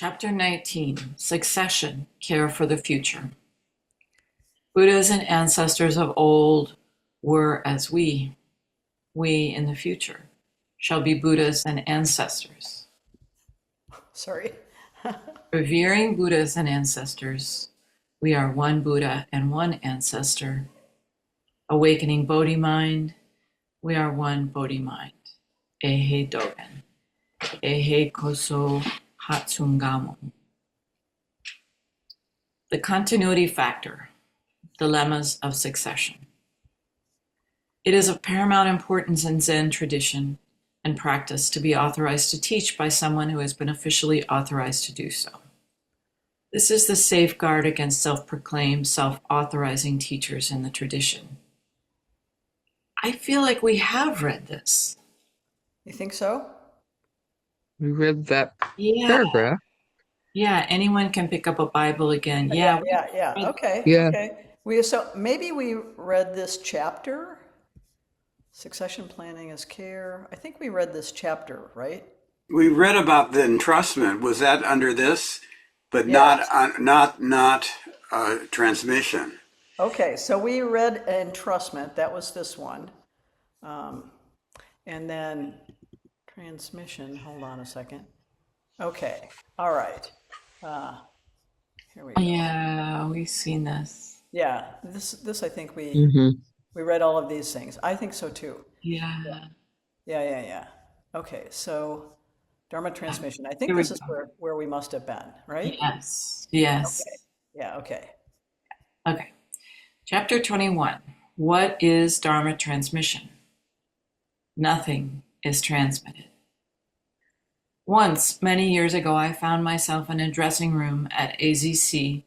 Chapter 19, Succession, Care for the Future. Buddhas and ancestors of old were as we in the future, shall be Buddhas and ancestors. Sorry. Revering Buddhas and ancestors, we are one Buddha and one ancestor. Awakening Bodhi mind, we are one Bodhi mind. Ehe Dogen, Ehe Koso Hatsungamo. The continuity factor, dilemmas of succession. It is of paramount importance in Zen tradition and practice to be authorized to teach by someone who has been officially authorized to do so. This is the safeguard against self-proclaimed, self-authorizing teachers in the tradition. I feel like we have read this. You think so? We read that Yeah. paragraph. Yeah, anyone can pick up a Bible again. Yeah. Yeah. Okay. Yeah. Okay. So maybe we read this chapter. Succession planning is care. I think we read this chapter, right? We read about the entrustment. Was that under this? But Yes. not transmission. Okay, so we read entrustment. That was this one. And then transmission. Hold on a second. Okay. All right. Here we go. Yeah, we've seen this. Yeah. This I think we Mm-hmm. we read all of these things. I think so too. Yeah. Yeah. Okay. So Dharma transmission. I think Here we this is go. where we must have been, right? Yes. Okay. Yeah. Okay. Okay. Chapter 21. What is Dharma transmission? Nothing is transmitted. Once, many years ago, I found myself in a dressing room at AZC,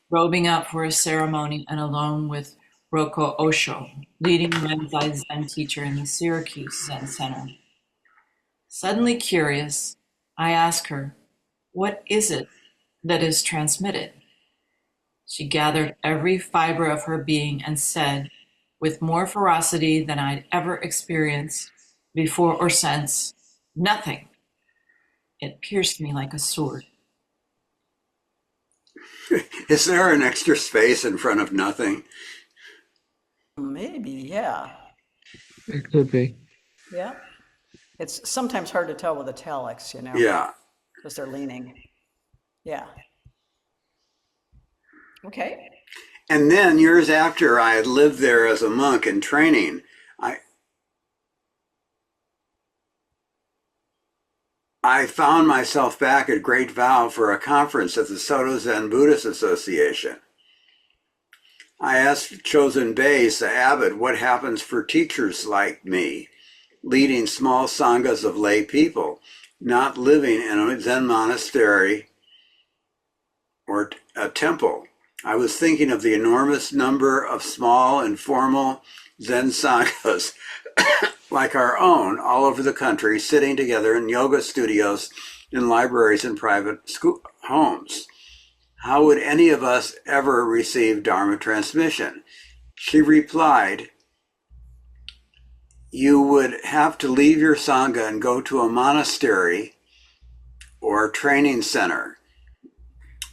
robing up for a ceremony and alone with Roko Osho, leading Renzai Zen teacher in the Syracuse Zen Center. Suddenly curious, I asked her, what is it that is transmitted? She gathered every fiber of her being and said, with more ferocity than I'd ever experienced before or since, nothing. It pierced me like a sword. Is there an extra space in front of nothing? Maybe. Yeah. It could be. Yeah. It's sometimes hard to tell with italics, Yeah. because they're leaning. Yeah. Okay. And then years after I had lived there as a monk in training, I found myself back at Great Vow for a conference at the Soto Zen Buddhist Association. I asked Chosen Beis, the abbot, what happens for teachers like me, leading small sanghas of lay people, not living in a Zen monastery or a temple. I was thinking of the enormous number of small, informal Zen sanghas like our own all over the country, sitting together in yoga studios, in libraries, and private school homes. How would any of us ever receive Dharma transmission? She replied, you would have to leave your sangha and go to a monastery or training center,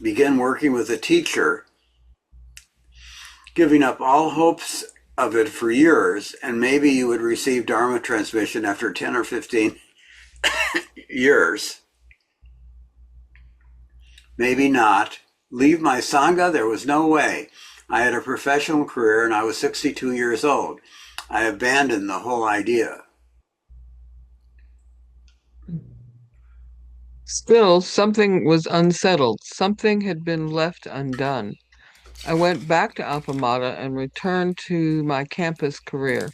begin working with a teacher, giving up all hopes of it for years, and maybe you would receive Dharma transmission after 10 or 15 years. Maybe not. Leave my sangha? There was no way. I had a professional career and I was 62 years old. I abandoned the whole idea. Still, something was unsettled. Something had been left undone. I went back to Appamada and returned to my campus career.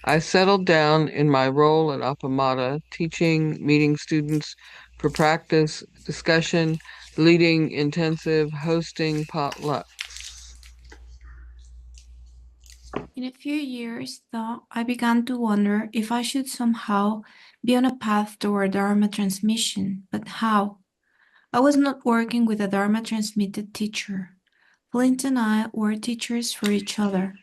I settled down in my role at Appamada, teaching, meeting students for practice, discussion, leading intensive, hosting potlucks. In a few years, though, I began to wonder if I should somehow be on a path toward Dharma transmission, but how? I was not working with a Dharma transmitted teacher. Flint and I were teachers for each other.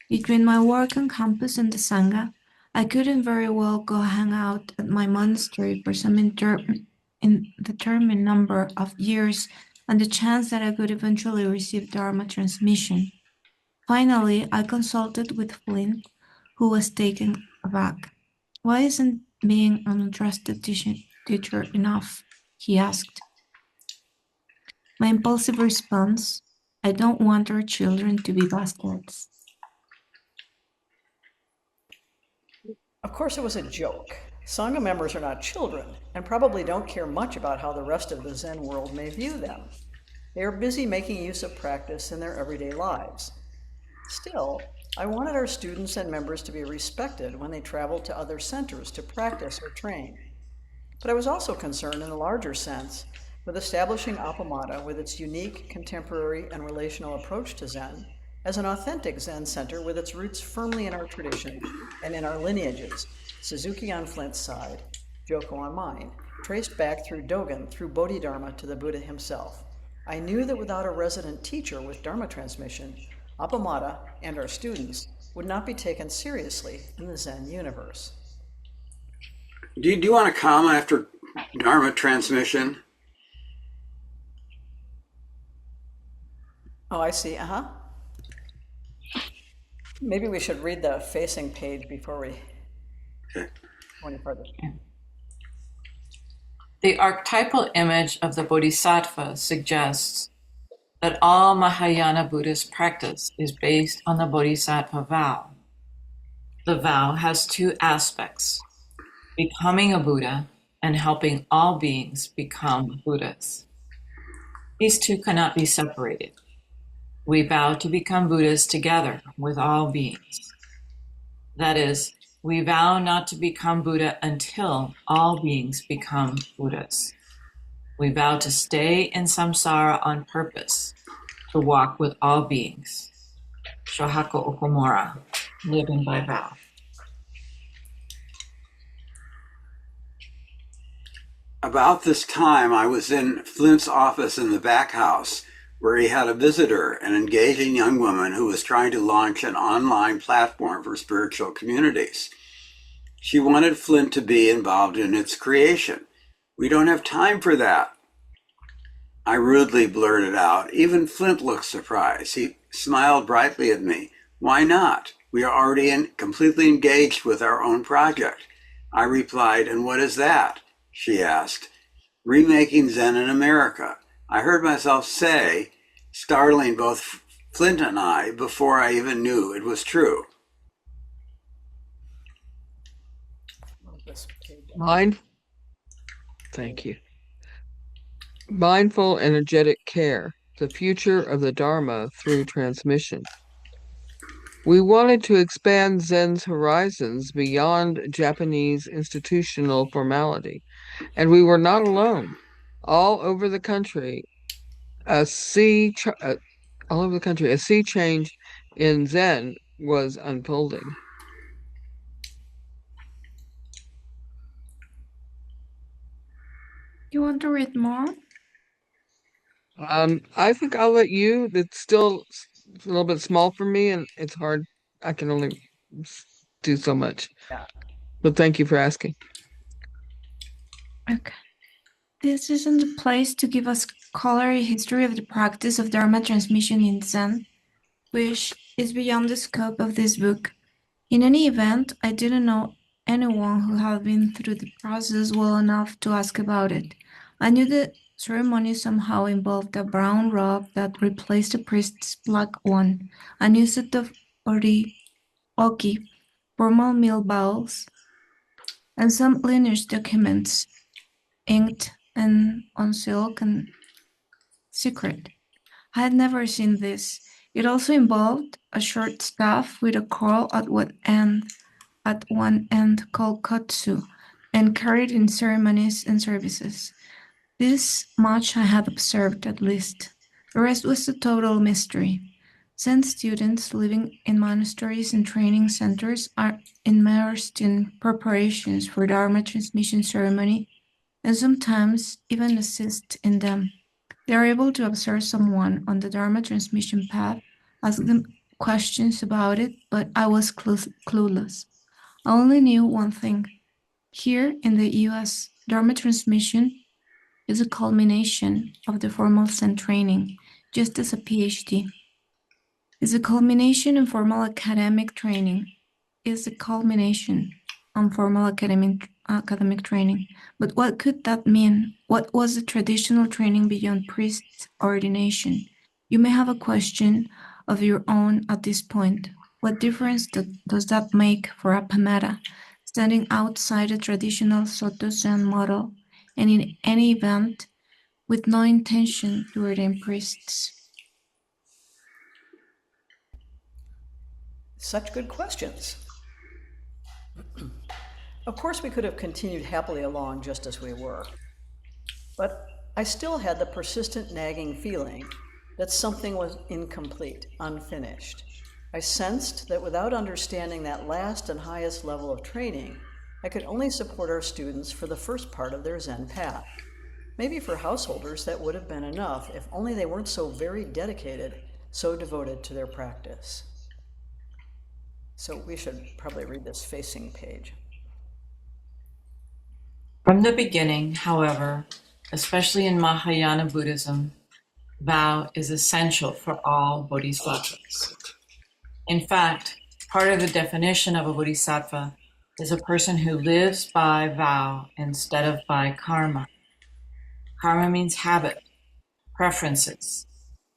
Between my work on campus and the Sangha, I couldn't very well go hang out at my monastery for some indeterminate number of years and the chance that I could eventually receive Dharma transmission. Finally, I consulted with Flynn, who was taken aback. Why isn't being an entrusted teacher enough? He asked. My impulsive response, I don't want our children to be bastards. Of course, it was a joke. Sangha members are not children and probably don't care much about how the rest of the Zen world may view them. They are busy making use of practice in their everyday lives. Still, I wanted our students and members to be respected when they traveled to other centers to practice or train. But I was also concerned in a larger sense with establishing Appamada with its unique, contemporary, and relational approach to Zen as an authentic Zen center with its roots firmly in our tradition and in our lineages, Suzuki on Flint's side, Joko on mine, traced back through Dogen, through Bodhidharma to the Buddha himself. I knew that without a resident teacher with Dharma transmission, Appamada and our students would not be taken seriously in the Zen universe. Do you want to comment after Dharma transmission? Oh, I see. Maybe we should read the facing page before we go any further. The archetypal image of the Bodhisattva suggests that all Mahayana Buddhist practice is based on the Bodhisattva vow. The vow has two aspects: becoming a Buddha and helping all beings become Buddhas. These two cannot be separated. We vow to become Buddhas together with all beings. That is, we vow not to become Buddha until all beings become Buddhas. We vow to stay in samsara on purpose, to walk with all beings. Shohaku Okumura, living by vow. About this time, I was in Flint's office in the back house, where he had a visitor, an engaging young woman who was trying to launch an online platform for spiritual communities. She wanted Flint to be involved in its creation. We don't have time for that, I rudely blurted out. Even Flint looked surprised. He smiled brightly at me. Why not? We are already completely engaged with our own project. I replied, and what is that? She asked. Remaking Zen in America. I heard myself say, startling both Flint and I before I even knew it was true. Thank you. Mindful, energetic care, the future of the Dharma through transmission. We wanted to expand Zen's horizons beyond Japanese institutional formality, and we were not alone. All over the country, a sea change in Zen was unfolding. You want to read more? I think I'll let you. It's still a little bit small for me, and it's hard. I can only do so much. Yeah. But thank you for asking. Okay. This isn't the place to give us scholarly history of the practice of Dharma transmission in Zen, which is beyond the scope of this book. In any event, I didn't know anyone who had been through the process well enough to ask about it. I knew the ceremony somehow involved a brown robe that replaced the priest's black one, a new set of orioki, formal meal bowls, and some lineage documents inked and on silk and secret. I had never seen this. It also involved a short staff with a coral at one end called kotsu, and carried in ceremonies and services. This much I had observed, at least. The rest was a total mystery. Zen students living in monasteries and training centers are immersed in preparations for Dharma transmission ceremony and sometimes even assist in them. They are able to observe someone on the Dharma transmission path, ask them questions about it, but I was clueless. I only knew one thing. Here in the US, Dharma transmission is a culmination of the formal Zen training, just as a PhD is a culmination in formal academic training, is a culmination on formal academic training. But what could that mean? What was the traditional training beyond priest ordination? You may have a question of your own at this point. What difference does that make for Appamada, standing outside a traditional Soto Zen model, and in any event, with no intention to ordain priests? Such good questions. Of course, we could have continued happily along just as we were. But I still had the persistent nagging feeling that something was incomplete, unfinished. I sensed that without understanding that last and highest level of training, I could only support our students for the first part of their Zen path. Maybe for householders that would have been enough if only they weren't so very dedicated, so devoted to their practice. So we should probably read this facing page. From the beginning, however, especially in Mahayana Buddhism, vow is essential for all bodhisattvas. In fact, part of the definition of a bodhisattva is a person who lives by vow instead of by karma. Karma means habit, preferences,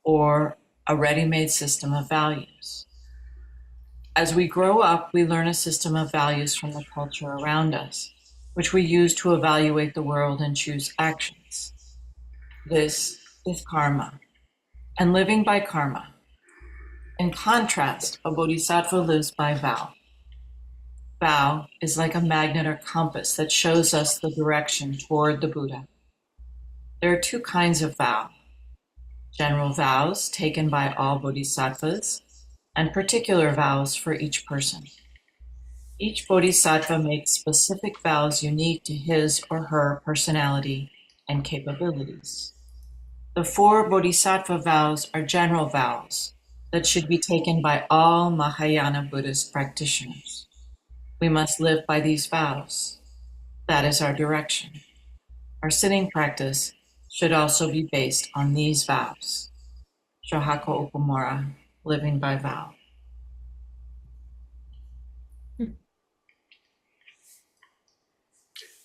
or a ready-made system of values. As we grow up, we learn a system of values from the culture around us, which we use to evaluate the world and choose actions. This is karma, and living by karma. In contrast, a bodhisattva lives by vow. Vow is like a magnet or compass that shows us the direction toward the Buddha. There are two kinds of vow: general vows taken by all bodhisattvas, and particular vows for each person. Each bodhisattva makes specific vows unique to his or her personality and capabilities. The 4 bodhisattva vows are general vows that should be taken by all Mahayana Buddhist practitioners. We must live by these vows. That is our direction. Our sitting practice should also be based on these vows. Shohako Okumura, living by vow.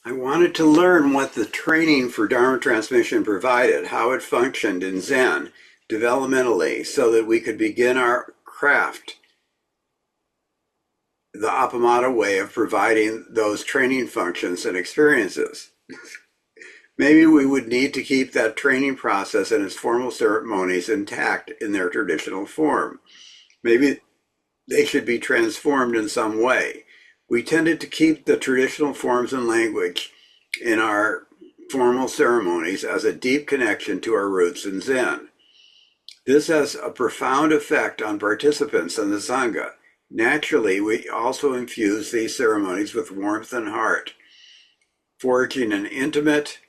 I wanted to learn what the training for Dharma transmission provided, how it functioned in Zen developmentally, so that we could begin our craft, the Appamada way of providing those training functions and experiences. Maybe we would need to keep that training process and its formal ceremonies intact in their traditional form. Maybe they should be transformed in some way. We tended to keep the traditional forms and language in our formal ceremonies as a deep connection to our roots in Zen. This has a profound effect on participants and the Sangha. Naturally, we also infuse these ceremonies with warmth and heart, forging an intimate,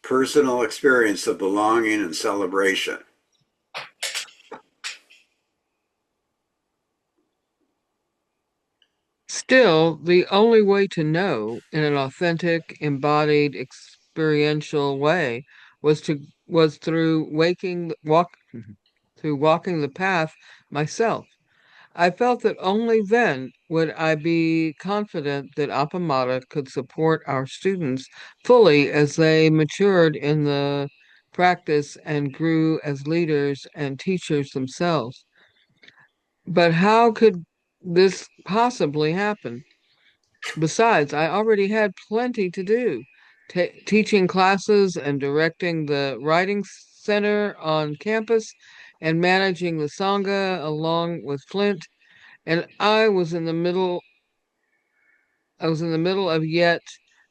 personal experience of belonging and celebration. Still, the only way to know in an authentic, embodied, experiential way was through through walking the path myself. I felt that only then would I be confident that Appamada could support our students fully as they matured in the practice and grew as leaders and teachers themselves. But how could this possibly happen? Besides, I already had plenty to do, teaching classes and directing the writing center on campus and managing the Sangha along with Flint. And I was in the middle of yet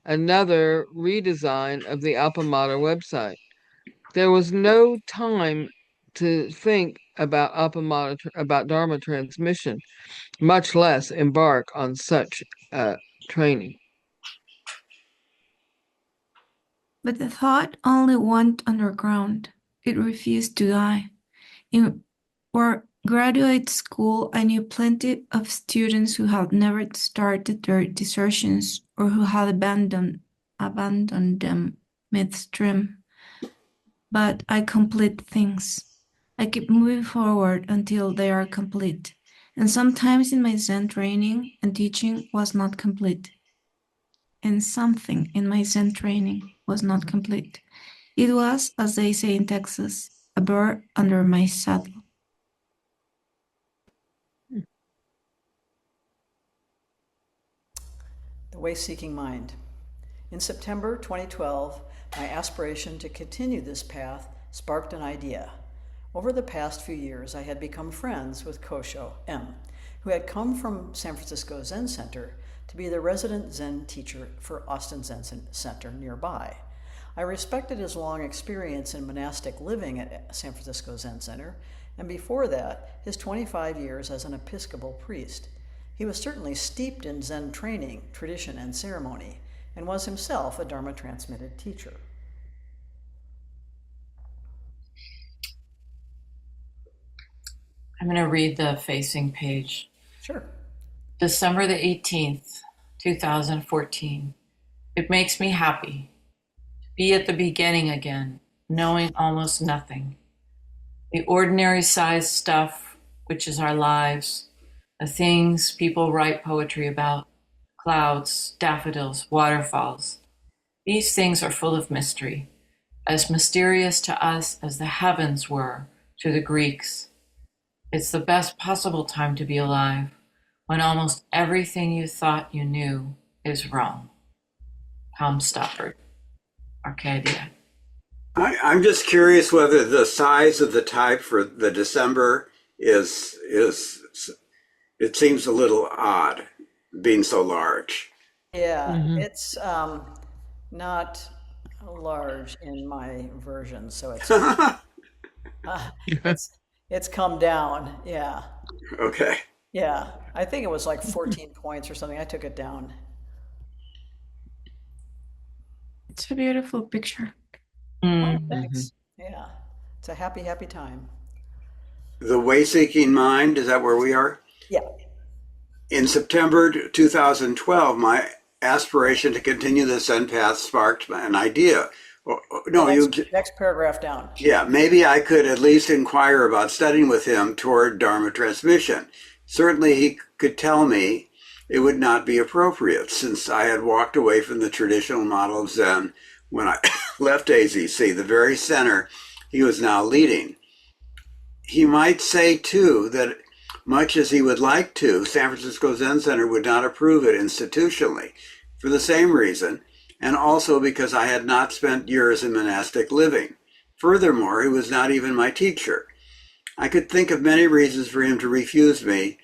another redesign of the Appamada website. There was no time to think about about Dharma transmission, much less embark on such training. But the thought only went underground. It refused to die. In our graduate school, I knew plenty of students who had never started their dissertations or who had abandoned them midstream, but I complete things. I keep moving forward until they are complete. And sometimes in my Zen training and teaching was not complete. And something in my Zen training was not complete. It was, as they say in Texas, a bird under my saddle. The Way-Seeking Mind. In September 2012, my aspiration to continue this path sparked an idea. Over the past few years, I had become friends with Kosho M., who had come from San Francisco Zen Center to be the resident Zen teacher for Austin Zen Center nearby. I respected his long experience in monastic living at San Francisco Zen Center, and before that, his 25 years as an Episcopal priest. He was certainly steeped in Zen training, tradition, and ceremony, and was himself a Dharma transmitted teacher. I'm going to read the facing page. Sure. December the 18th, 2014. It makes me happy to be at the beginning again, knowing almost nothing. The ordinary sized stuff, which is our lives, the things people write poetry about, clouds, daffodils, waterfalls. These things are full of mystery, as mysterious to us as the heavens were to the Greeks. It's the best possible time to be alive, when almost everything you thought you knew is wrong. Tom Stoppard, Arcadia. I'm just curious whether the size of the type for the December is it seems a little odd being so large. Yeah, it's not large in my version, so it's come down. Yeah, Okay. yeah. I think it was like 14 points or something. I took it down. It's a beautiful picture. Oh, thanks. Yeah, it's a happy, happy time. The Way-Seeking Mind, is that where we are? Yeah. In September 2012, my aspiration to continue the Zen path sparked an idea. No, Next paragraph down. yeah, maybe I could at least inquire about studying with him toward Dharma transmission. Certainly he could tell me it would not be appropriate since I had walked away from the traditional model of Zen when I left AZC, the very center he was now leading. He might say too that much as he would like to, San Francisco Zen Center would not approve it institutionally for the same reason, and also because I had not spent years in monastic living. Furthermore, he was not even my teacher. I could think of many reasons for him to refuse me,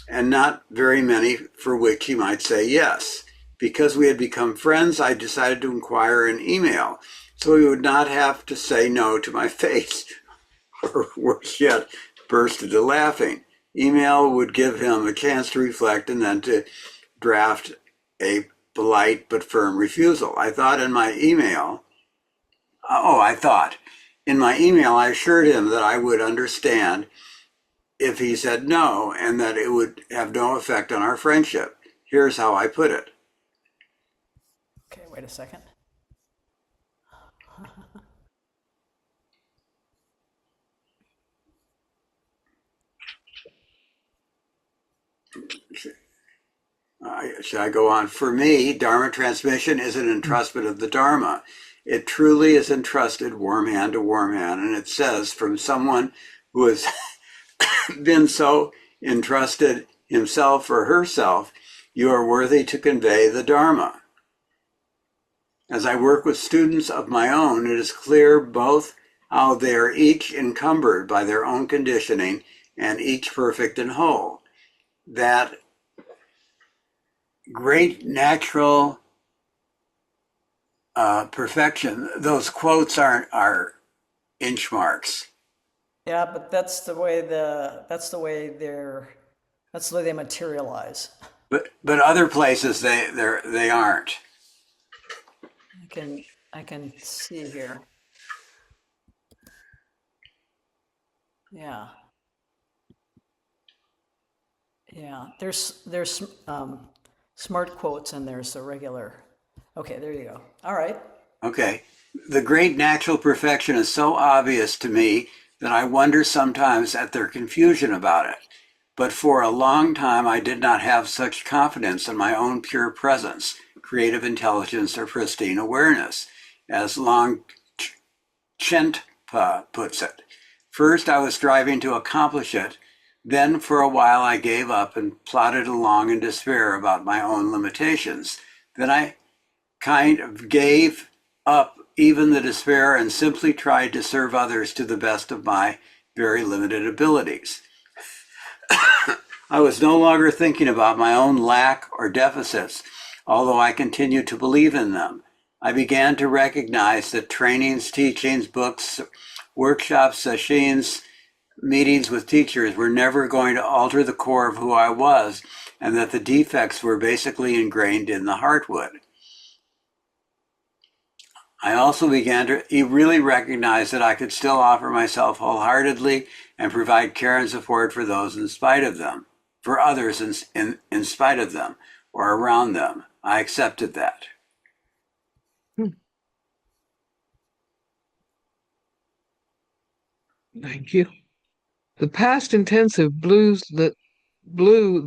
and not very many for which he might say yes. Because we had become friends, I decided to inquire in email, so he would not have to say no to my face, or worse yet, burst into laughing. Email would give him a chance to reflect and then to draft a polite but firm refusal. I assured him that I would understand if he said no and that it would have no effect on our friendship. Here's how I put it. Okay, wait a second. Should I go on? For me, Dharma transmission is an entrustment of the Dharma. It truly is entrusted warm hand to warm hand, and it says from someone who has been so entrusted himself or herself, you are worthy to convey the Dharma. As I work with students of my own, it is clear both how they are each encumbered by their own conditioning and each perfect and whole. That great natural perfection, those quotes are inch marks. Yeah, but that's the way they materialize. But other places they aren't. I can see here. Yeah. Yeah. There's smart quotes and there's the regular. Okay, there you go. All right. Okay. The great natural perfection is so obvious to me that I wonder sometimes at their confusion about it. But for a long time, I did not have such confidence in my own pure presence, creative intelligence, or pristine awareness, as Long Chenpa puts it. First, I was striving to accomplish it. Then, for a while, I gave up and plodded along in despair about my own limitations. Then I kind of gave up even the despair and simply tried to serve others to the best of my very limited abilities. I was no longer thinking about my own lack or deficits, although I continued to believe in them. I began to recognize that trainings, teachings, books, workshops, sessions, meetings with teachers were never going to alter the core of who I was, and that the defects were basically ingrained in the heartwood. I also began to really recognize that I could still offer myself wholeheartedly and provide care and support for those in spite of them, for others in spite of them or around them. I accepted that. Thank you. The past intensive blew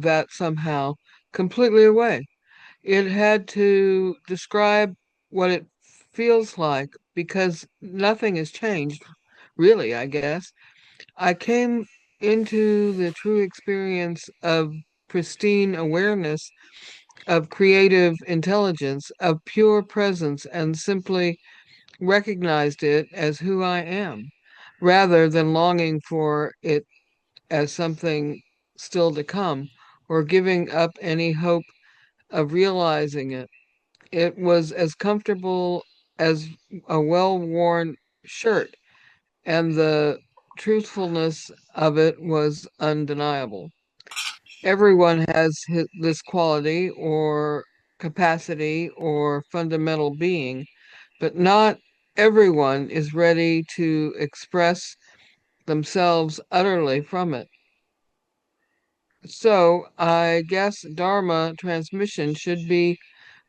that somehow completely away. It had to describe what it feels like because nothing has changed, really, I guess. I came into the true experience of pristine awareness, of creative intelligence, of pure presence, and simply recognized it as who I am, rather than longing for it as something still to come or giving up any hope of realizing it. It was as comfortable as a well-worn shirt, and the truthfulness of it was undeniable. Everyone has this quality or capacity or fundamental being, but not everyone is ready to express themselves utterly from it. So I guess Dharma transmission should be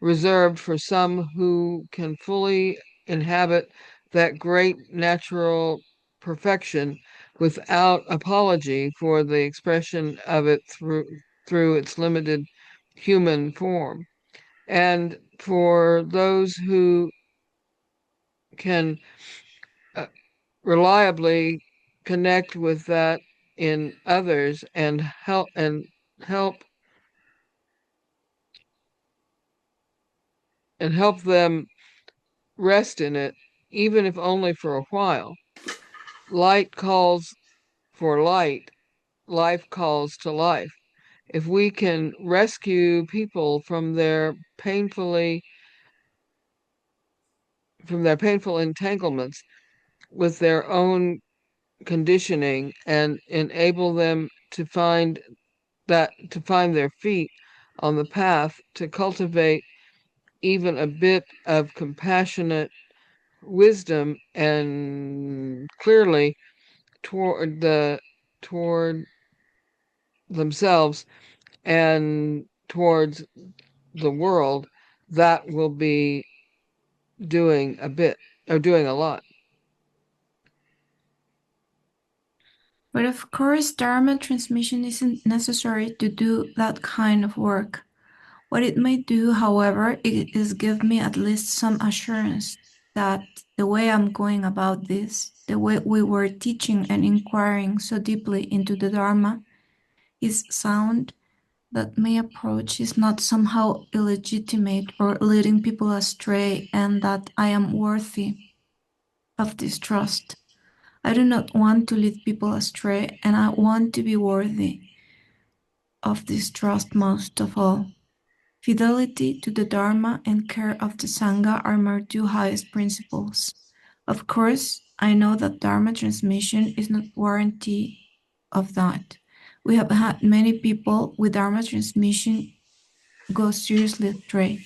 reserved for some who can fully inhabit that great natural perfection without apology for the expression of it through its limited human form. And for those who can reliably connect with that in others and help help them rest in it, even if only for a while. Light calls for light, life calls to life. If we can rescue people from their painful entanglements with their own conditioning and enable them to find their feet on the path to cultivate even a bit of compassionate wisdom and clearly toward themselves and towards the world, that will be doing a bit or doing a lot. But of course, Dharma transmission isn't necessary to do that kind of work. What it may do, however, is give me at least some assurance that the way I'm going about this, the way we were teaching and inquiring so deeply into the Dharma, is sound, that my approach is not somehow illegitimate or leading people astray, and that I am worthy of this trust. I do not want to lead people astray, and I want to be worthy of this trust most of all. Fidelity to the Dharma and care of the Sangha are my two highest principles. Of course, I know that Dharma transmission is not warranty of that. We have had many people with Dharma transmission go seriously astray,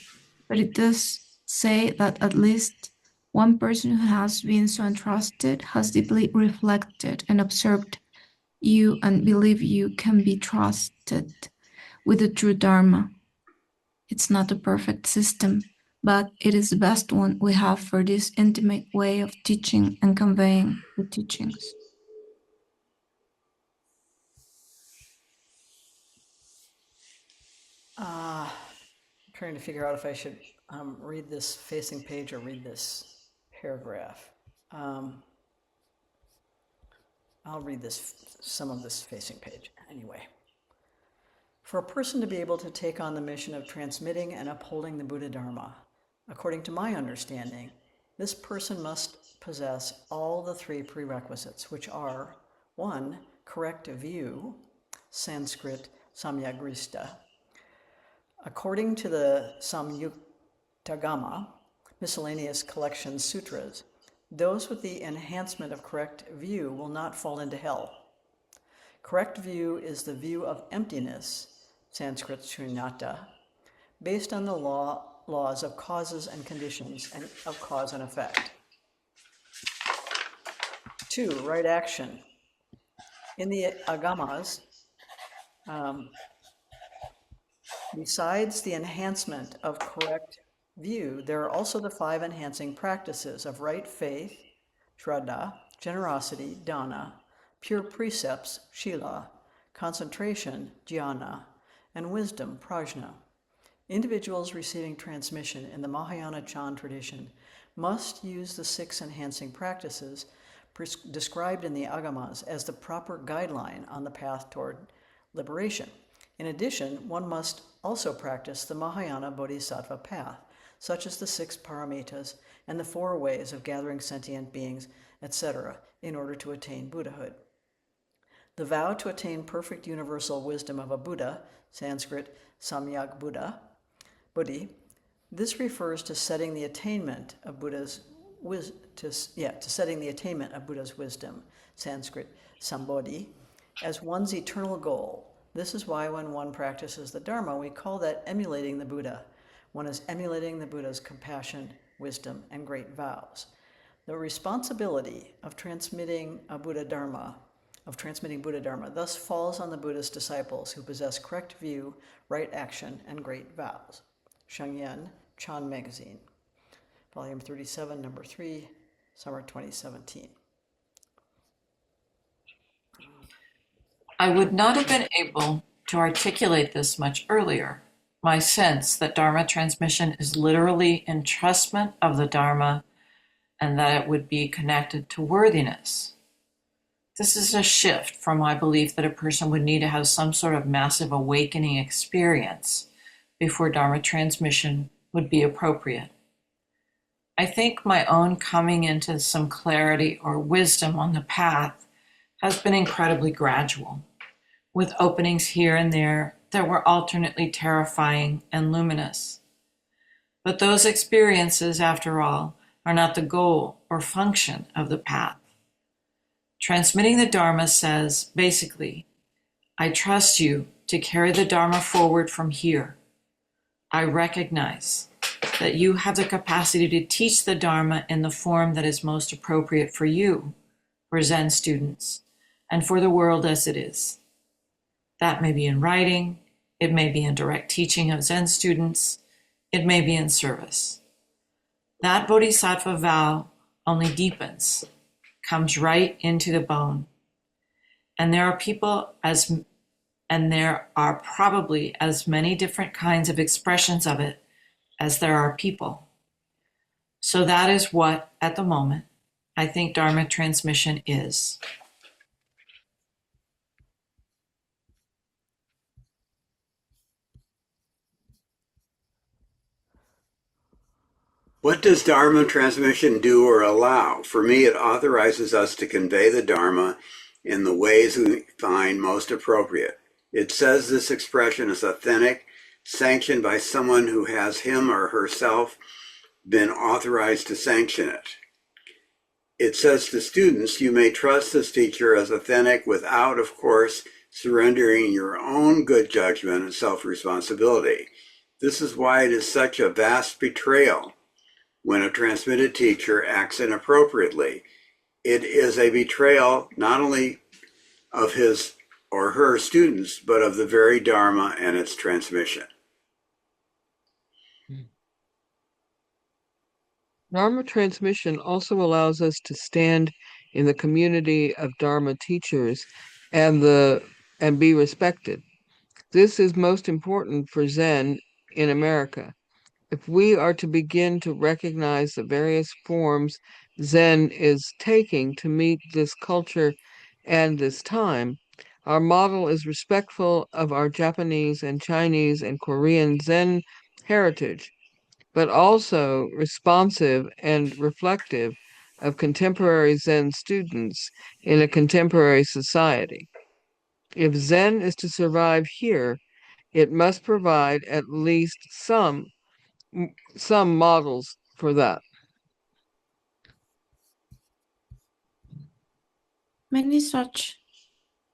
but it does say that at least one person who has been so entrusted has deeply reflected and observed you and believe you can be trusted with the true Dharma. It's not a perfect system, but it is the best one we have for this intimate way of teaching and conveying the teachings. Trying to figure out if I should read this facing page or read this paragraph. I'll read some of this facing page anyway. For a person to be able to take on the mission of transmitting and upholding the Buddha Dharma, according to my understanding, this person must possess all the three prerequisites, which are: 1. Correct view, Sanskrit samyagrista. According to the Samyuktagama, miscellaneous collection sutras, those with the enhancement of correct view will not fall into hell. Correct view is the view of emptiness, Sanskrit shunyata, based on the laws of causes and conditions and of cause and effect. 2. Right action. In the agamas, besides the enhancement of correct view, there are also the 5 enhancing practices of right faith, shraddha, generosity, dana, pure precepts, shila, concentration, jhana, and wisdom, prajna. Individuals receiving transmission in the Mahayana Chan tradition must use the 6 enhancing practices described in the agamas as the proper guideline on the path toward liberation. In addition, one must also practice the Mahayana Bodhisattva path, such as the 6 paramitas and the 4 ways of gathering sentient beings, etc., in order to attain Buddhahood. The vow to attain perfect universal wisdom of a Buddha, Sanskrit Samyak Buddhi, this refers to setting the attainment of Buddha's wisdom, Sanskrit Sambodhi, as one's eternal goal. This is why when one practices the Dharma, we call that emulating the Buddha. One is emulating the Buddha's compassion, wisdom, and great vows. The responsibility of transmitting Buddha Dharma thus falls on the Buddha's disciples who possess correct view, right action, and great vows. Shangyan, Chan Magazine, Volume 37, Number 3, Summer 2017. I would not have been able to articulate this much earlier. My sense that Dharma transmission is literally entrustment of the Dharma and that it would be connected to worthiness. This is a shift from my belief that a person would need to have some sort of massive awakening experience before Dharma transmission would be appropriate. I think my own coming into some clarity or wisdom on the path has been incredibly gradual, with openings here and there that were alternately terrifying and luminous. But those experiences, after all, are not the goal or function of the path. Transmitting the Dharma says, basically, I trust you to carry the Dharma forward from here. I recognize that you have the capacity to teach the Dharma in the form that is most appropriate for you, for Zen students, and for the world as it is. That may be in writing, it may be in direct teaching of Zen students, it may be in service. That bodhisattva vow only deepens, comes right into the bone. And there are probably as many different kinds of expressions of it as there are people. So that is what, at the moment, I think Dharma transmission is. What does Dharma transmission do or allow? For me, it authorizes us to convey the Dharma in the ways we find most appropriate. It says this expression is authentic, sanctioned by someone who has him or herself been authorized to sanction it. It says to students, you may trust this teacher as authentic without, of course, surrendering your own good judgment and self-responsibility. This is why it is such a vast betrayal when a transmitted teacher acts inappropriately. It is a betrayal not only of his or her students, but of the very Dharma and its transmission. Dharma transmission also allows us to stand in the community of Dharma teachers and be respected. This is most important for Zen in America. If we are to begin to recognize the various forms Zen is taking to meet this culture and this time, our model is respectful of our Japanese and Chinese and Korean Zen heritage, but also responsive and reflective of contemporary Zen students in a contemporary society. If Zen is to survive here, it must provide at least some models for that. Many such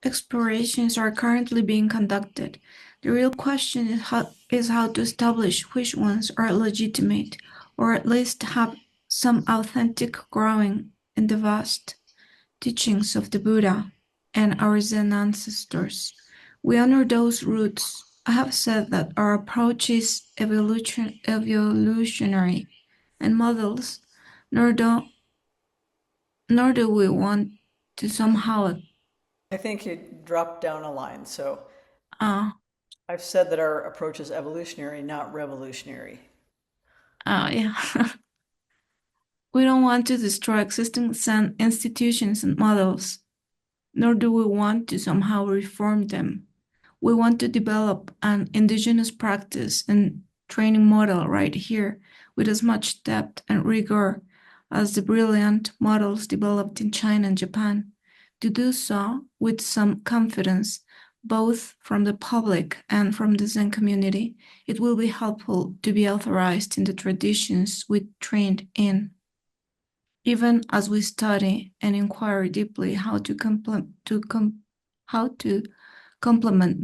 explorations are currently being conducted. The real question is how to establish which ones are legitimate, or at least have some authentic growing in the vast teachings of the Buddha and our Zen ancestors. We honor those roots. I have said that our approach is evolutionary and models, nor do, nor do we want to somehow I think you dropped down a line. So uh, I've said that our approach is evolutionary, not revolutionary. yeah. We don't want to destroy existing Zen institutions and models, nor do we want to somehow reform them. We want to develop an indigenous practice and training model right here with as much depth and rigor as the brilliant models developed in China and Japan. To do so with some confidence, both from the public and from the Zen community, it will be helpful to be authorized in the traditions we trained in. Even as we study and inquire deeply how to complement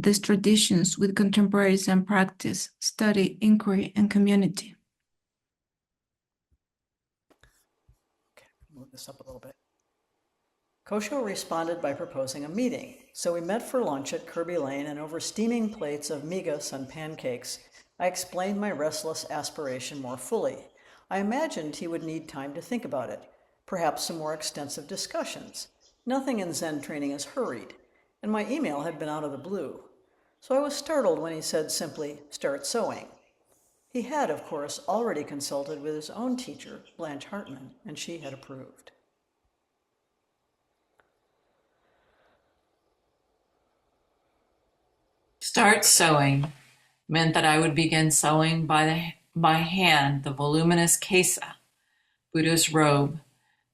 these traditions with contemporary Zen practice, study, inquiry, and community. Okay, move this up a little bit. Kosho responded by proposing a meeting, so we met for lunch at Kirby Lane, and over steaming plates of migas and pancakes, I explained my restless aspiration more fully. I imagined he would need time to think about it, perhaps some more extensive discussions. Nothing in Zen training is hurried, and my email had been out of the blue. So I was startled when he said simply, "Start sewing." He had, of course, already consulted with his own teacher, Blanche Hartman, and she had approved. Start sewing meant that I would begin sewing by hand the voluminous kesa, Buddha's robe,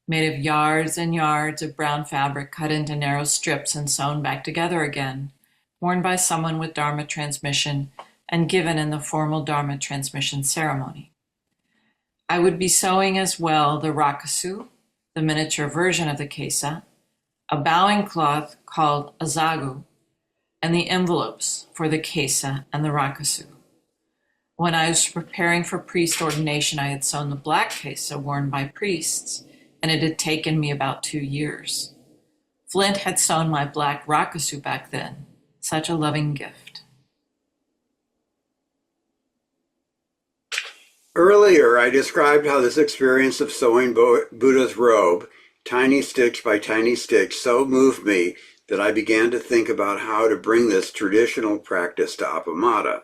made of yards and yards of brown fabric cut into narrow strips and sewn back together again, worn by someone with Dharma transmission and given in the formal Dharma transmission ceremony. I would be sewing as well the rakusu, the miniature version of the kesa, a bowing cloth called a zagu, and the envelopes for the kesa and the rakusu. When I was preparing for priest ordination, I had sewn the black kesa worn by priests, and it had taken me about 2 years. Flint had sewn my black rakusu back then, such a loving gift. Earlier, I described how this experience of sewing Buddha's robe, tiny stitch by tiny stitch, so moved me that I began to think about how to bring this traditional practice to Appamada.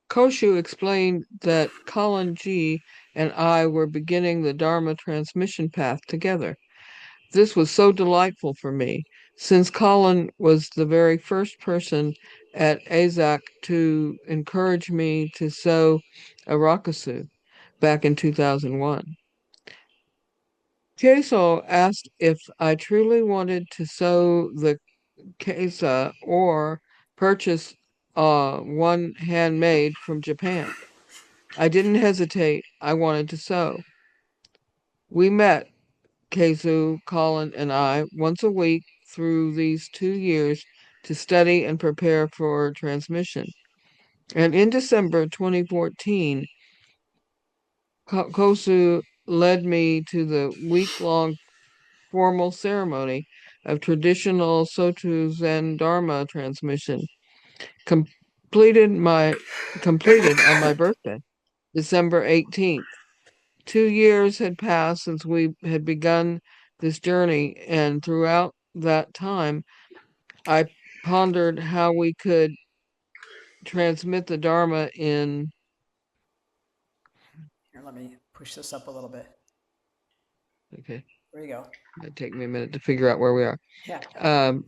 Koshu explained that Colin G. and I were beginning the Dharma transmission path together. This was so delightful for me, since Colin was the very first person at AZAC to encourage me to sew a rakusu back in 2001. Queso asked if I truly wanted to sew the kesa or purchase one handmade from Japan. I didn't hesitate. I wanted to sew. We met, Keizu, Colin, and I, once a week through these 2 years to study and prepare for transmission. And in December 2014, Kosu led me to the week-long formal ceremony of traditional Soto Zen Dharma transmission, completed on my birthday, December 18th. 2 years had passed since we had begun this journey, and throughout that time, I pondered how we could transmit the Dharma in. Here, let me push this up a little bit. Okay, There you go. it'd take me a minute to figure out where we are. Yeah. Um,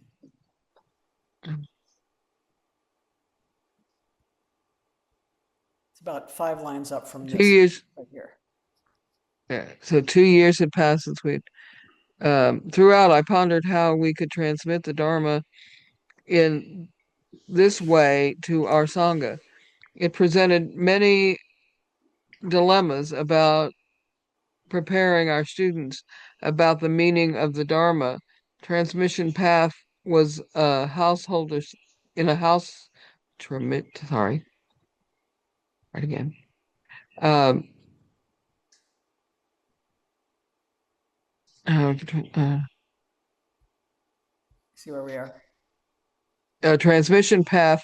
It's about 5 lines up from 2 this years. right here. Yeah, so 2 years had passed since we. Throughout, I pondered how we could transmit the Dharma in this way to our Sangha. It presented many dilemmas about preparing our students about the meaning of the Dharma. Transmission path was householders in a house. Sorry, right again. Um, See where we are? a transmission path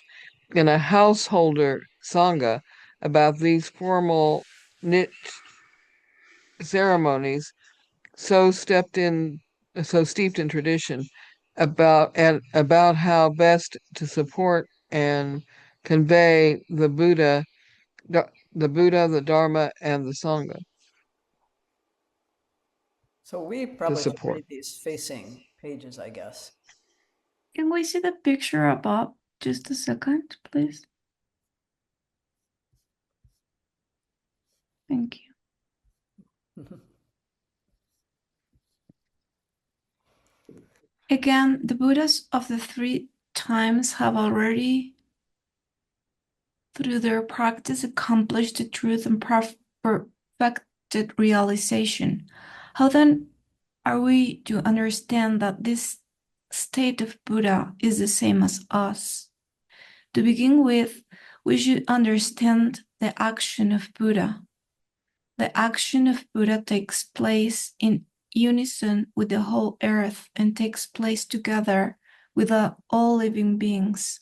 in a householder sangha about these formal niche ceremonies so steeped in tradition about how best to support and convey the Buddha, the Dharma, and the Sangha. So we To probably should support. read these facing pages, I guess. Can we see the picture above? Just a second, please. Thank you. Again, the Buddhas of the 3 times have already, through their practice, accomplished the truth and perfected realization. How then are we to understand that this state of Buddha is the same as us? To begin with, we should understand the action of Buddha. The action of Buddha takes place in unison with the whole earth and takes place together with all living beings.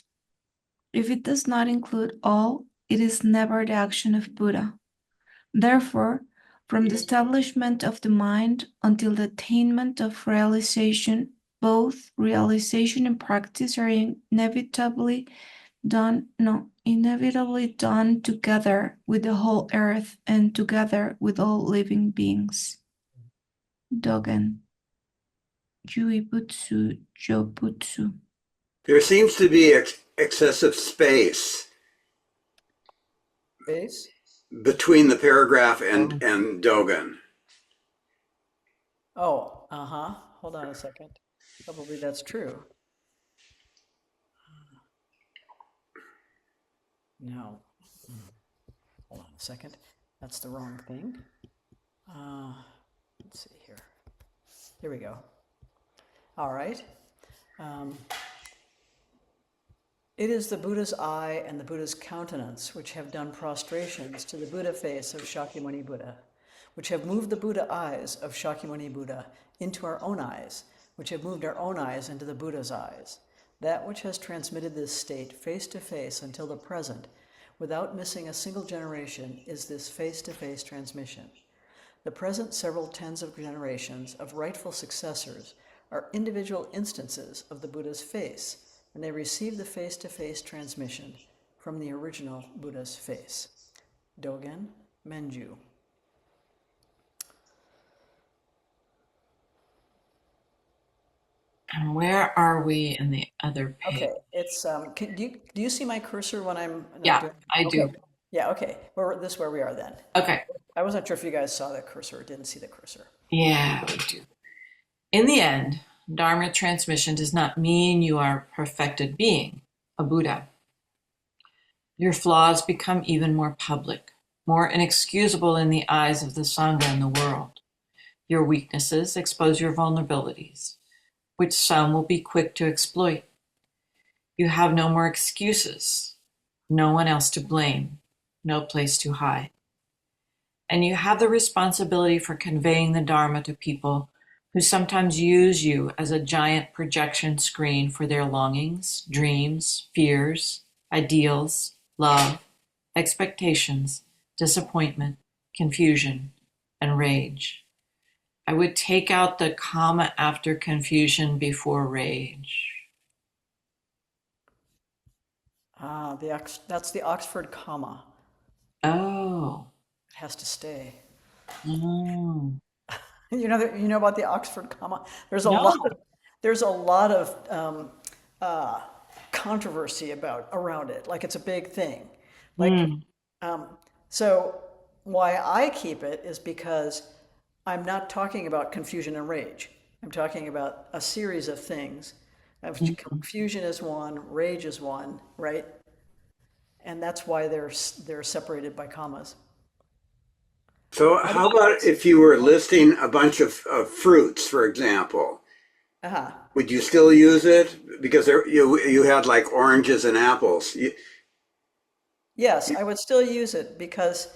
If it does not include all, it is never the action of Buddha. Therefore, from the establishment of the mind until the attainment of realization, both realization and practice are inevitably done together with the whole earth and together with all living beings. Dogen. Juibutsu Jobutsu. There seems to be excessive space Base? between the paragraph and Dogen. Oh, uh-huh. Hold on a second. Probably that's true. No. Hold on a second. That's the wrong thing. Let's see here. Here we go. All right. It is the Buddha's eye and the Buddha's countenance which have done prostrations to the Buddha face of Shakyamuni Buddha, which have moved the Buddha eyes of Shakyamuni Buddha into our own eyes, which have moved our own eyes into the Buddha's eyes. That which has transmitted this state face to face until the present, without missing a single generation, is this face-to-face transmission. The present several tens of generations of rightful successors are individual instances of the Buddha's face, and they receive the face-to-face transmission from the original Buddha's face. Dogen Menju. And where are we in the other page? Okay, it's do you see my cursor when I'm not Yeah, doing? I do. Okay. Yeah, okay. This is where we are then. Okay. I wasn't sure if you guys saw the cursor or didn't see the cursor. Yeah, we do. In the end, Dharma transmission does not mean you are a perfected being, a Buddha. Your flaws become even more public, more inexcusable in the eyes of the Sangha and the world. Your weaknesses expose your vulnerabilities, which some will be quick to exploit. You have no more excuses, no one else to blame, no place to hide. And you have the responsibility for conveying the Dharma to people who sometimes use you as a giant projection screen for their longings, dreams, fears, ideals, love, expectations, disappointment, confusion, and rage. I would take out the comma after confusion before rage. That's the Oxford comma. Oh. It has to stay. Mm. You know about the Oxford comma? No. There's a lot of uh, controversy around it. Like it's a big thing. Like Mm. um, so, why I keep it is because I'm not talking about confusion and rage. I'm talking about a series of things. Confusion is one, rage is one, right? And that's why they're separated by commas. So, how about if you were listing a bunch of fruits, for example? Uh-huh. Would you still use it? Because you had like oranges and apples. Yes, I would still use it because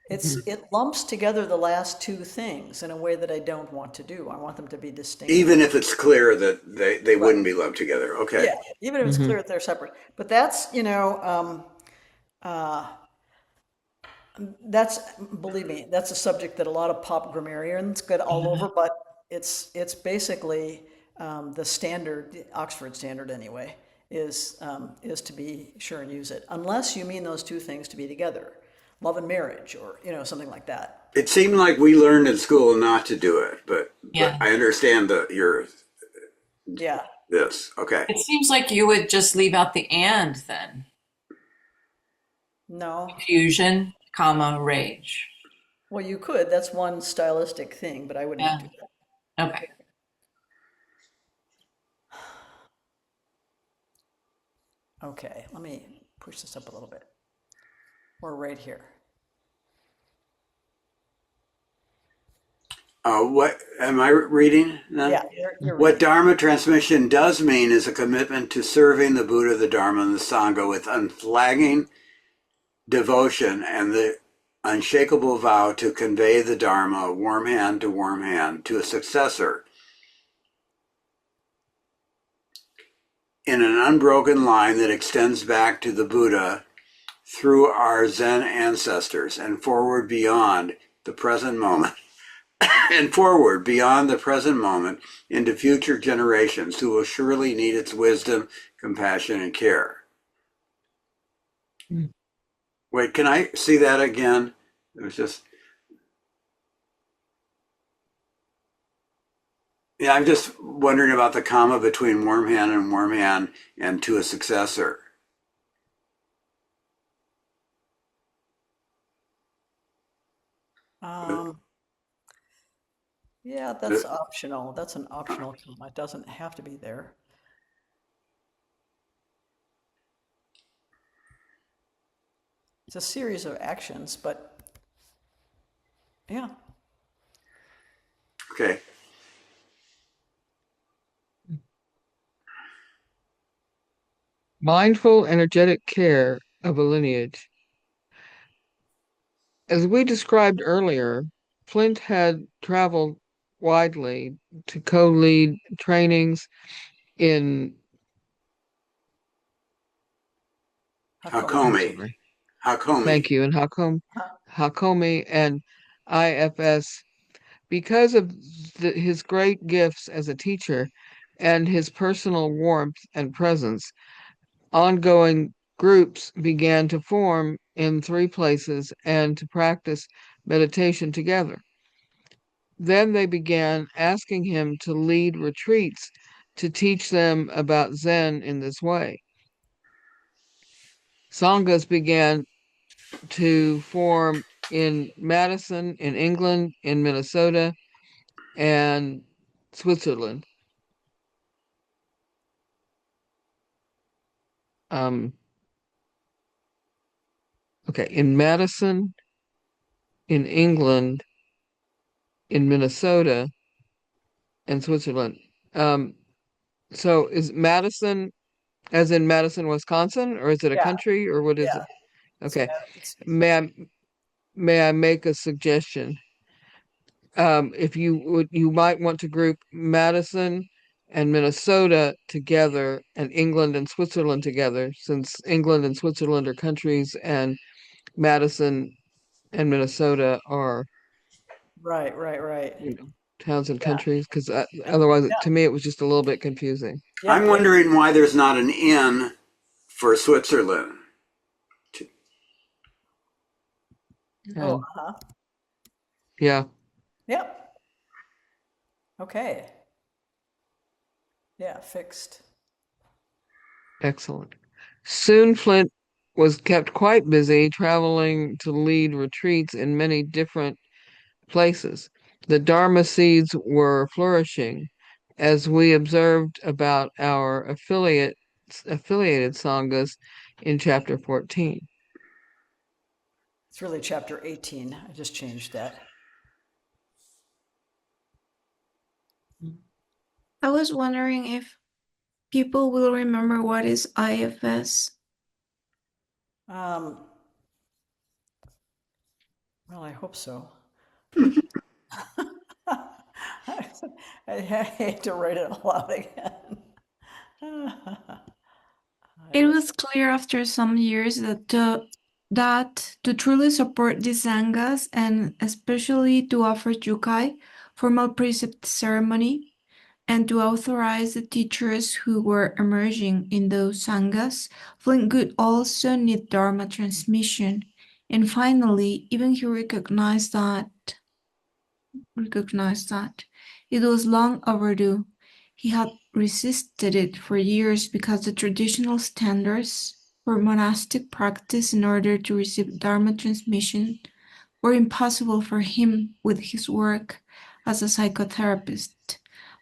it lumps together the last two things in a way that I don't want to do. I want them to be Even distinguished. if it's clear that they Right. wouldn't be lumped together. Okay. Yeah, even if it's Hmm. clear that they're separate. But that's, uh, that's, believe me, that's a subject that a lot of pop grammarians get all over, but it's basically the standard, the Oxford standard anyway, is to be sure and use it, unless you mean those two things to be together, love and marriage, or something like that. It seemed like we learned in school not to do it, but Yeah. I understand that you're Yeah. this. Okay. It seems like you would just leave out the and then. No. Confusion, comma, rage. Well, you could. That's one stylistic thing, but I wouldn't Yeah. do that. Okay. Okay, let me push this up a little bit. We're right here. What am I reading then? Yeah, you're What reading. Dharma transmission does mean is a commitment to serving the Buddha, the Dharma, and the Sangha with unflagging devotion and the unshakable vow to convey the Dharma warm hand to warm hand to a successor in an unbroken line that extends back to the Buddha through our Zen ancestors and forward beyond the present moment and forward beyond the present moment into future generations who will surely need its wisdom, compassion, and care. Wait, can I see that again? It was just, yeah, I'm just wondering about the comma between warm hand and to a successor. Um, yeah, that's optional. That's an optional comma. It doesn't have to be there. It's a series of actions, but yeah. Okay. Mindful, energetic care of a lineage. As we described earlier, Flint had traveled widely to co-lead trainings in, Hakomi. I'm Hakomi. sorry, Hakomi. thank you, in Hakomi and IFS because of his great gifts as a teacher and his personal warmth and presence. Ongoing groups began to form in 3 places and to practice meditation together. Then they began asking him to lead retreats to teach them about Zen in this way. Sanghas began to form in Madison, in England, in Minnesota, and Switzerland. Um, okay, in Madison, in England, in Minnesota, and Switzerland. Um, so is Madison as in Madison, Wisconsin, or is it a Yeah, country, or what is yeah. it? It's, Okay. it's May I make a suggestion? If you would, you might want to group Madison and Minnesota together, and England and Switzerland together, since England and Switzerland are countries and Madison and Minnesota are, Right, right, right. towns and Yeah. countries, because And otherwise, yeah, to me, it was just a little bit confusing. yeah, I'm yeah. wondering why there's not an N for Switzerland. Oh, Yeah. uh-huh. Yeah. Yep. Okay. Yeah, fixed. Excellent. Soon Flint was kept quite busy traveling to lead retreats in many different places. The Dharma seeds were flourishing, as we observed about our affiliated sanghas in chapter 14. It's really chapter 18. I just changed that. I was wondering if people will remember what is IFS. Um, well, I hope so. I hate to write it aloud again. It was clear after some years that to truly support the sanghas and especially to offer yukai, formal precept ceremony, and to authorize the teachers who were emerging in those sanghas, Flint would also need dharma transmission. And finally, even he recognized that it was long overdue. He had resisted it for years because the traditional standards for monastic practice in order to receive Dharma transmission were impossible for him with his work as a psychotherapist.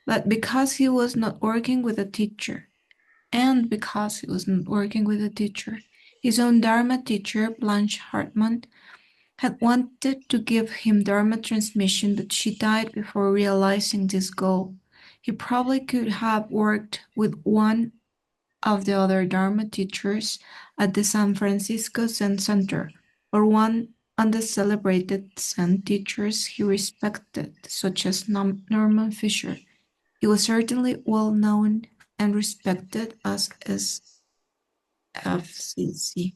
But because he was not working with a teacher, and because he was not working with a teacher, his own Dharma teacher, Blanche Hartman, had wanted to give him Dharma transmission, but she died before realizing this goal. He probably could have worked with one of the other Dharma teachers at the San Francisco Zen Center, or one of the celebrated Zen teachers he respected, such as Norman Fisher. He was certainly well known and respected as SFCC.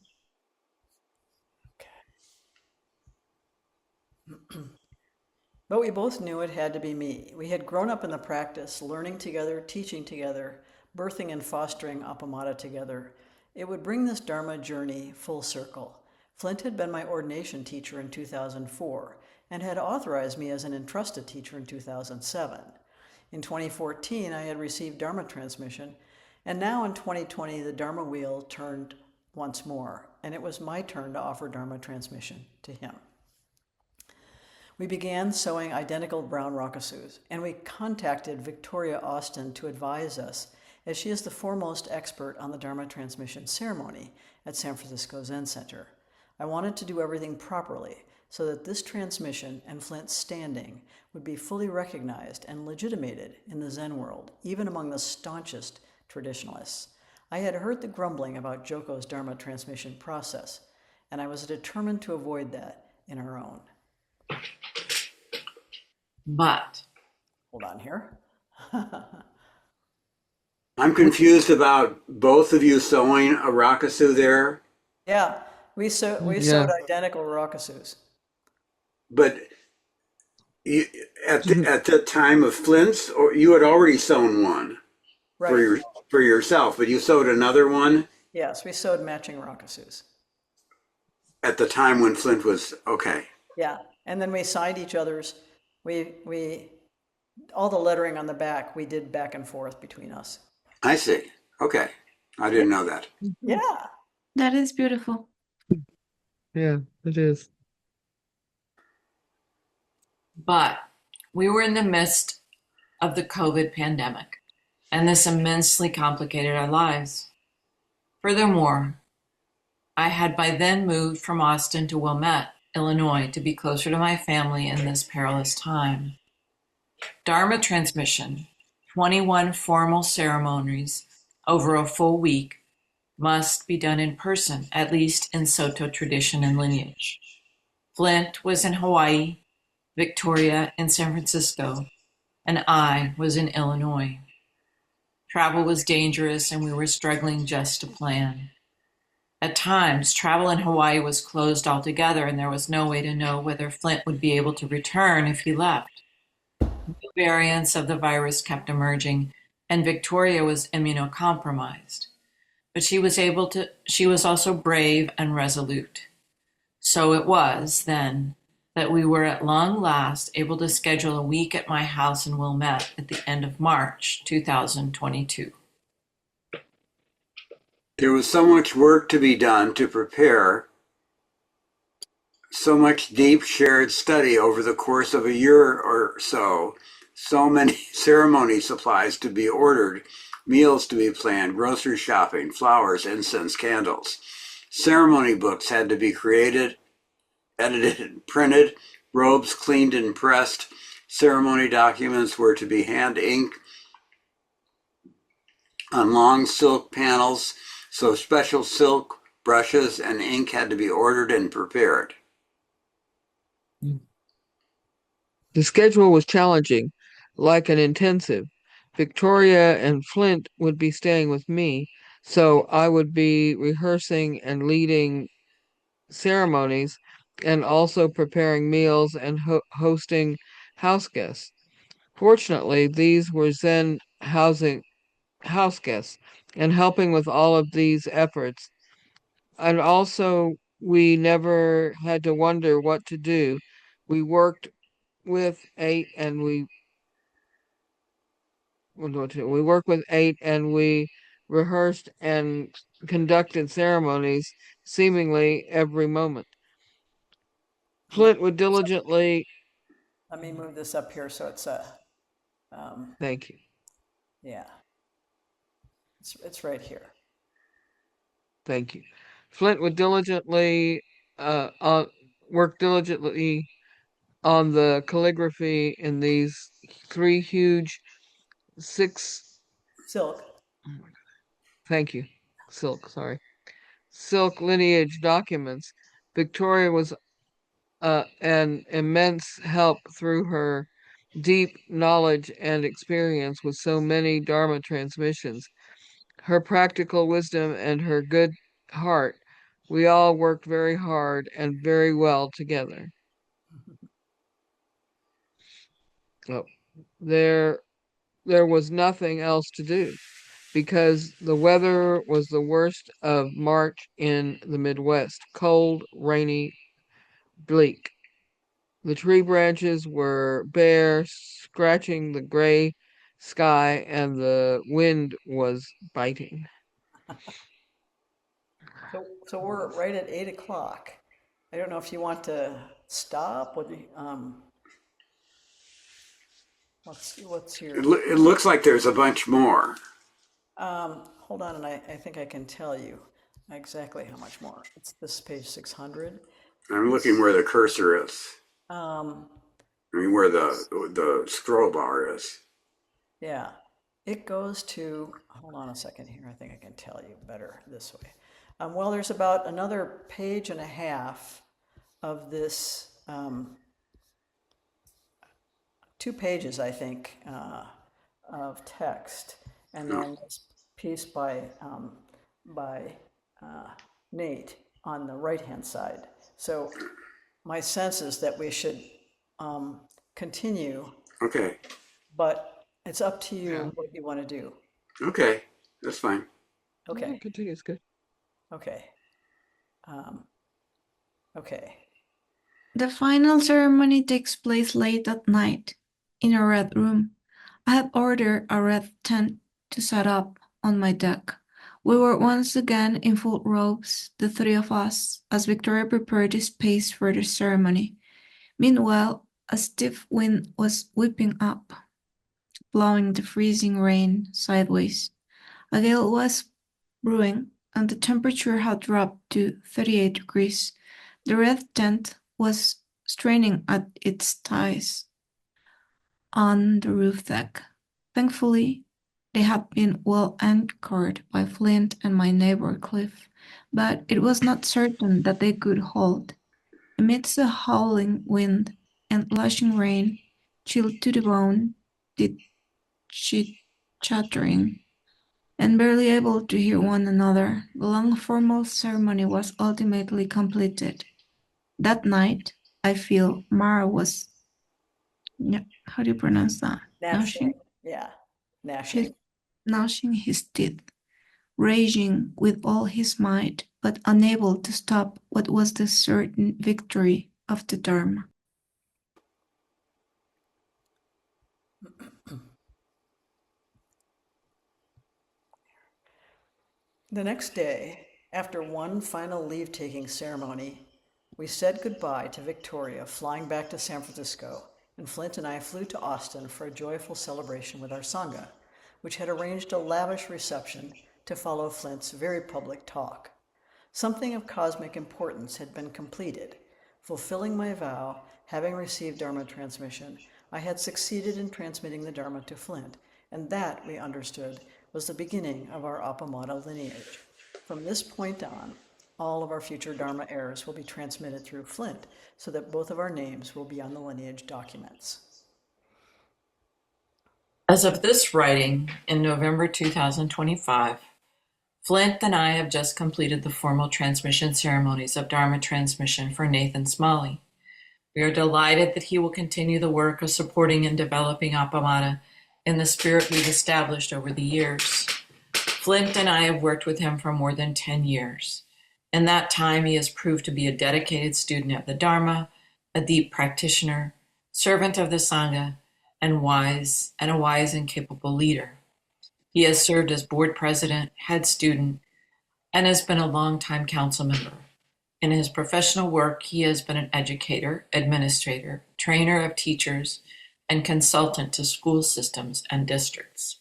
But we both knew it had to be me. We had grown up in the practice, learning together, teaching together, birthing and fostering Appamada together. It would bring this Dharma journey full circle. Flint had been my ordination teacher in 2004 and had authorized me as an entrusted teacher in 2007. In 2014, I had received Dharma transmission, and now in 2020, the Dharma wheel turned once more, and it was my turn to offer Dharma transmission to him. We began sewing identical brown rakasus, and we contacted Victoria Austin to advise us, as she is the foremost expert on the Dharma transmission ceremony at San Francisco Zen Center. I wanted to do everything properly so that this transmission and Flint's standing would be fully recognized and legitimated in the Zen world, even among the staunchest traditionalists. I had heard the grumbling about Joko's Dharma transmission process, and I was determined to avoid that in our own. But Hold on here. I'm confused about both of you sewing a rakasu there, Yeah, we sewed identical rakasus. but you, Didn't at the time of Flint's, or you had already sewn one for Right. for yourself, but you sewed another one Yes, we sewed matching rakasus. at the time when Flint was okay. Yeah, and then we signed each other's. We all the lettering on the back we did back and forth between us. I see. Okay, I didn't know that. Yeah. That is beautiful. Yeah, it is. but we were in the midst of the COVID pandemic, and this immensely complicated our lives. Furthermore, I had by then moved from Austin to Wilmette, Illinois, to be closer to my family in this perilous time. Dharma transmission, 21 formal ceremonies over a full week, must be done in person, at least in Soto tradition and lineage. Flint was in Hawaii, Victoria in San Francisco, and I was in Illinois. Travel was dangerous and we were struggling just to plan. At times, travel in Hawaii was closed altogether and there was no way to know whether Flint would be able to return if he left. New variants of the virus kept emerging and Victoria was immunocompromised. But she was also brave and resolute. So it was, then, that we were at long last able to schedule a week at my house in Wilmette at the end of March 2022. There was so much work to be done to prepare, so much deep shared study over the course of a year or so, so many ceremony supplies to be ordered, meals to be planned, grocery shopping, flowers, incense, candles. Ceremony books had to be created, edited, and printed, robes cleaned and pressed. Ceremony documents were to be hand inked on long silk panels, so special silk brushes and ink had to be ordered and prepared. The schedule was challenging, like an intensive. Victoria and Flint would be staying with me, so I would be rehearsing and leading ceremonies and also preparing meals and hosting house guests. Fortunately, these were Zen housing house guests and helping with all of these efforts. And also, we never had to wonder what to do. We worked with eight and we worked with eight and we rehearsed and conducted ceremonies seemingly every moment. Flint would diligently. Let me move this up here so it's Thank you. yeah, it's right here. Thank you. Flint would diligently work diligently on the calligraphy in these three huge six. Silk. Thank you. Silk lineage documents. Victoria was an immense help through her deep knowledge and experience with so many Dharma transmissions. Her practical wisdom and her good heart. We all worked very hard and very well together. Oh, there was nothing else to do because the weather was the worst of March in the Midwest, cold, rainy, bleak. The tree branches were bare, scratching the gray sky, and the wind was biting. So we're right at 8 o'clock. I don't know if you want to stop. Let's see what's here. It looks like there's a bunch more. Hold on, and I think I can tell you exactly how much more. It's this page 600. I'm looking where the cursor is. Um, I mean, where the scroll bar is. yeah, it goes to, hold on a second here. I think I can tell you better this way. Well, there's about another page and a half of this, 2 pages, I think, of text, and then this piece by Nate on the right-hand side. So my sense is that we should continue, Okay. but it's up to you what you want to do. Okay. That's fine. Okay. Yeah, continue. It's good. Okay. Okay. The final ceremony takes place late at night in a red room. I had ordered a red tent to set up on my deck. We were once again in full robes, the three of us, as Victoria prepared the space for the ceremony. Meanwhile, a stiff wind was whipping up, blowing the freezing rain sideways. A gale was brewing, and the temperature had dropped to 38 degrees. The red tent was straining at its ties on the roof deck. Thankfully, they had been well anchored by Flint and my neighbor Cliff, but it was not certain that they could hold. Amidst the howling wind and lashing rain, chilled to the bone, did sheet chattering and barely able to hear one another, the long formal ceremony was ultimately completed. That night, I feel Mara was, how do you pronounce that? Gnashing. Yeah, gnashing. Gnashing his teeth, raging with all his might, but unable to stop what was the certain victory of the Dharma. The next day, after one final leave-taking ceremony, we said goodbye to Victoria, flying back to San Francisco, and Flint and I flew to Austin for a joyful celebration with our Sangha, which had arranged a lavish reception to follow Flint's very public talk. Something of cosmic importance had been completed. Fulfilling my vow, having received Dharma transmission, I had succeeded in transmitting the Dharma to Flint, and that, we understood, was the beginning of our Appamada lineage. From this point on, all of our future Dharma heirs will be transmitted through Flint, so that both of our names will be on the lineage documents. As of this writing, in November 2025, Flint and I have just completed the formal transmission ceremonies of Dharma transmission for Nathan Smalley. We are delighted that he will continue the work of supporting and developing Appamada in the spirit we've established over the years. Flint and I have worked with him for more than 10 years. In that time, he has proved to be a dedicated student of the Dharma, a deep practitioner, servant of the Sangha, and a wise and capable leader. He has served as board president, head student, and has been a longtime council member. In his professional work, he has been an educator, administrator, trainer of teachers, and consultant to school systems and districts.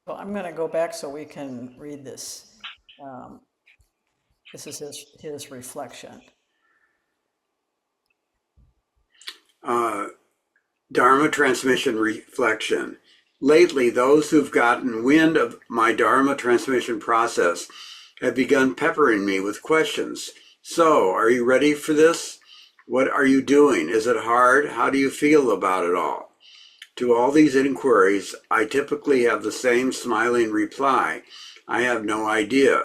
So I'm going to go back so we can read this. This is his reflection. Dharma transmission reflection. Lately, those who've gotten wind of my Dharma transmission process have begun peppering me with questions. So, are you ready for this? What are you doing? Is it hard? How do you feel about it all? To all these inquiries, I typically have the same smiling reply. I have no idea.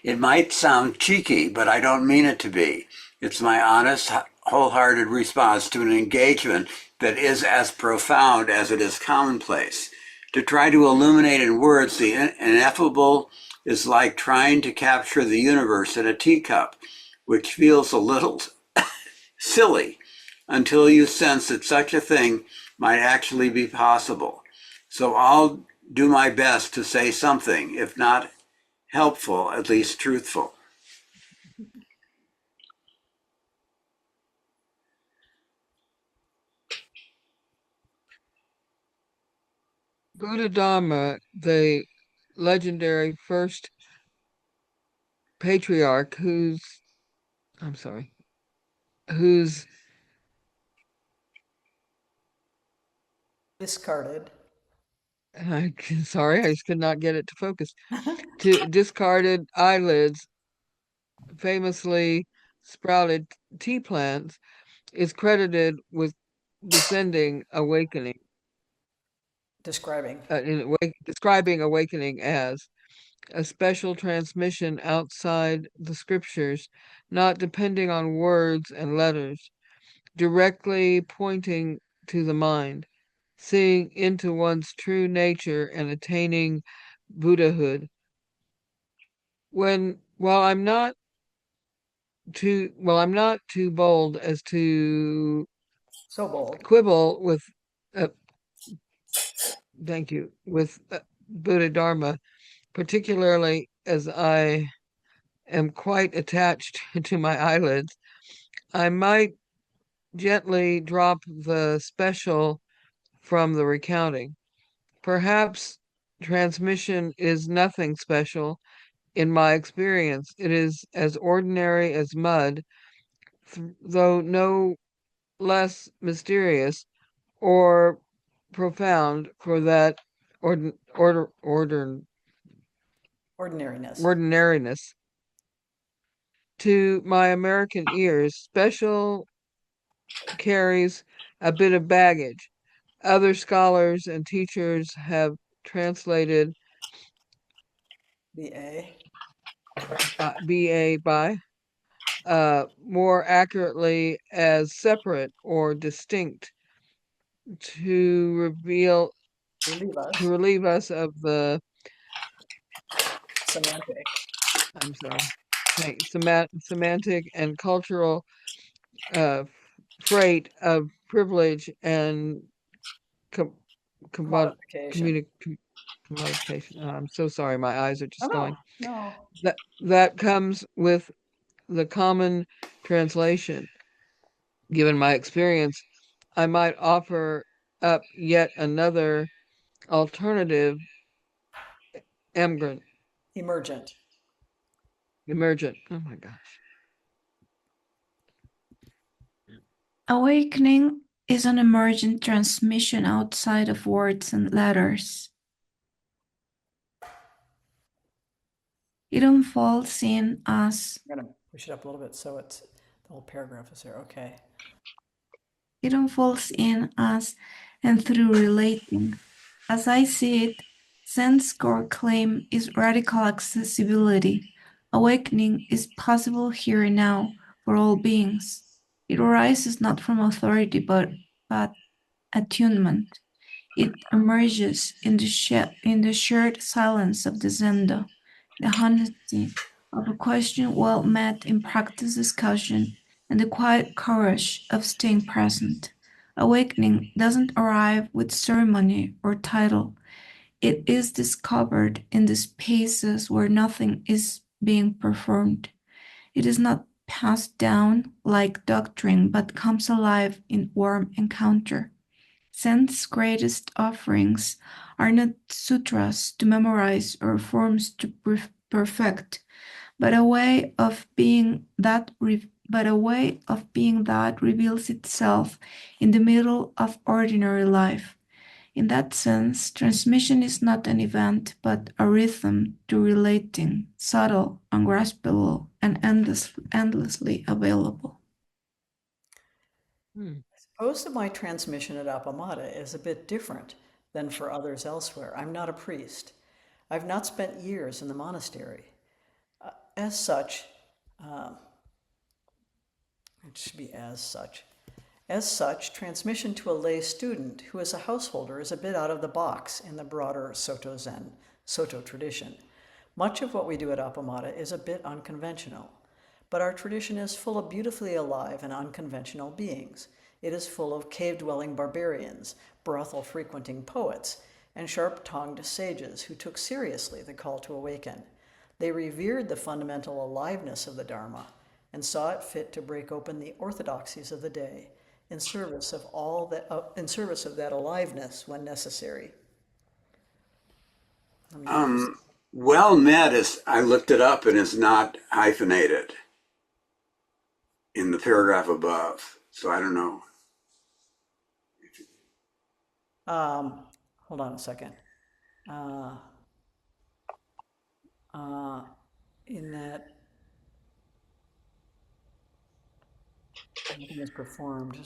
It might sound cheeky, but I don't mean it to be. It's my honest, wholehearted response to an engagement that is as profound as it is commonplace. To try to illuminate in words the ineffable is like trying to capture the universe in a teacup, which feels a little silly until you sense that such a thing might actually be possible. So I'll do my best to say something, if not helpful, at least truthful. Buddha Dharma, the legendary first patriarch who's Discarded. I just could not get it to focus. To discarded eyelids, famously sprouted tea plants, is credited with descending awakening, Describing. describing awakening as a special transmission outside the scriptures, not depending on words and letters, directly pointing to the mind, seeing into one's true nature and attaining Buddhahood. I'm not too bold as to So bold. quibble with uh, thank you with Buddha Dharma, particularly as I am quite attached to my eyelids. I might gently drop the special from the recounting. Perhaps transmission is nothing special. In my experience, it is as ordinary as mud, though no less mysterious or profound for that Ordinariness. ordinariness. To my American ears, special carries a bit of baggage, Other scholars and teachers have translated BA. BA by more accurately as separate or distinct to reveal Relieve to us. relieve us of the Semantic. I'm sorry semantic and cultural uh, freight of privilege and com- commod- Commodification. communi- com- commodification. I'm so sorry, my eyes are Oh, just going. no, no. That comes with the common translation. Given my experience, I might offer up yet another alternative immigrant, Emergent. emergent. Oh my gosh. Awakening is an emergent transmission outside of words and letters. It unfolds in us. I'm going to push it up a little bit so it's the whole paragraph is there. Okay. It unfolds in us and through relating. As I see it, Zen's core claim is radical accessibility. Awakening is possible here and now for all beings. It arises not from authority but attunement. It emerges in the shared silence of the Zendo, the honesty of a question well met in practice discussion, and the quiet courage of staying present. Awakening doesn't arrive with ceremony or title. It is discovered in the spaces where nothing is being performed. It is not passed down like doctrine, but comes alive in warm encounter. Zen's greatest offerings are not sutras to memorize or forms to perfect, but a way of being that reveals itself in the middle of ordinary life. In that sense, transmission is not an event, but a rhythm to relating, subtle, ungraspable, and endlessly available. Hmm. Suppose that my transmission at Appamada is a bit different than for others elsewhere. I'm not a priest. I've not spent years in the monastery. As such, it should be as such. As such, transmission to a lay student who is a householder is a bit out of the box in the broader Soto Zen, Soto tradition. Much of what we do at Appamada is a bit unconventional, but our tradition is full of beautifully alive and unconventional beings. It is full of cave-dwelling barbarians, brothel-frequenting poets, and sharp-tongued sages who took seriously the call to awaken. They revered the fundamental aliveness of the Dharma and saw it fit to break open the orthodoxies of the day in service of that aliveness when necessary. Well met is, I looked it up and it's not hyphenated in the paragraph above. So I don't know. Hold on a second. In that anything is performed.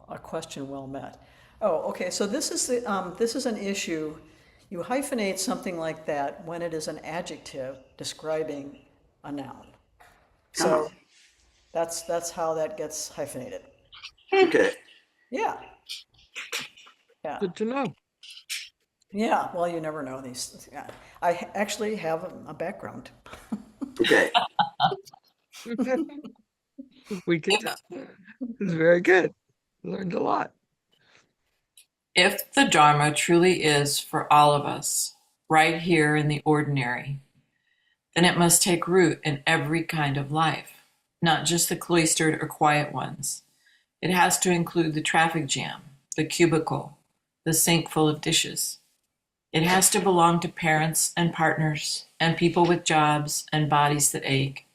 A question well met. Oh, okay. So this is an issue. You hyphenate something like that when it is an adjective describing a noun. So that's how that gets hyphenated. Okay. Yeah. Yeah. Good to know. Yeah. Well, you never know these. Yeah. I actually have a background. Okay. We can tell. It's very good. Learned a lot. If the Dharma truly is for all of us, right here in the ordinary, then it must take root in every kind of life, not just the cloistered or quiet ones. It has to include the traffic jam, the cubicle, the sink full of dishes. It has to belong to parents and partners and people with jobs and bodies that ache.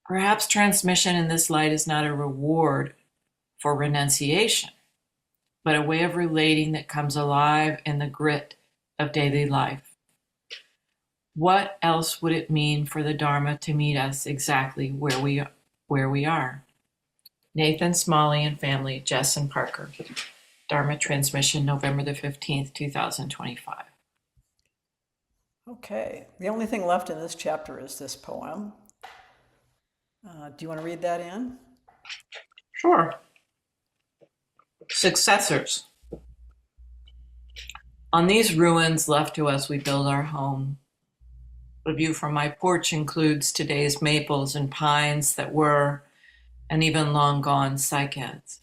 Perhaps transmission in this light is not a reward for renunciation, but a way of relating that comes alive in the grit of daily life. What else would it mean for the Dharma to meet us exactly where we where we are. Nathan Smalley and family, Jess and Parker. Dharma transmission, November the 15th, 2025. Okay, the only thing left in this chapter is this poem. Do you want to read that in? Sure. Successors. On these ruins left to us, we build our home. The view from my porch includes today's maples and pines that were, and even long gone cycads.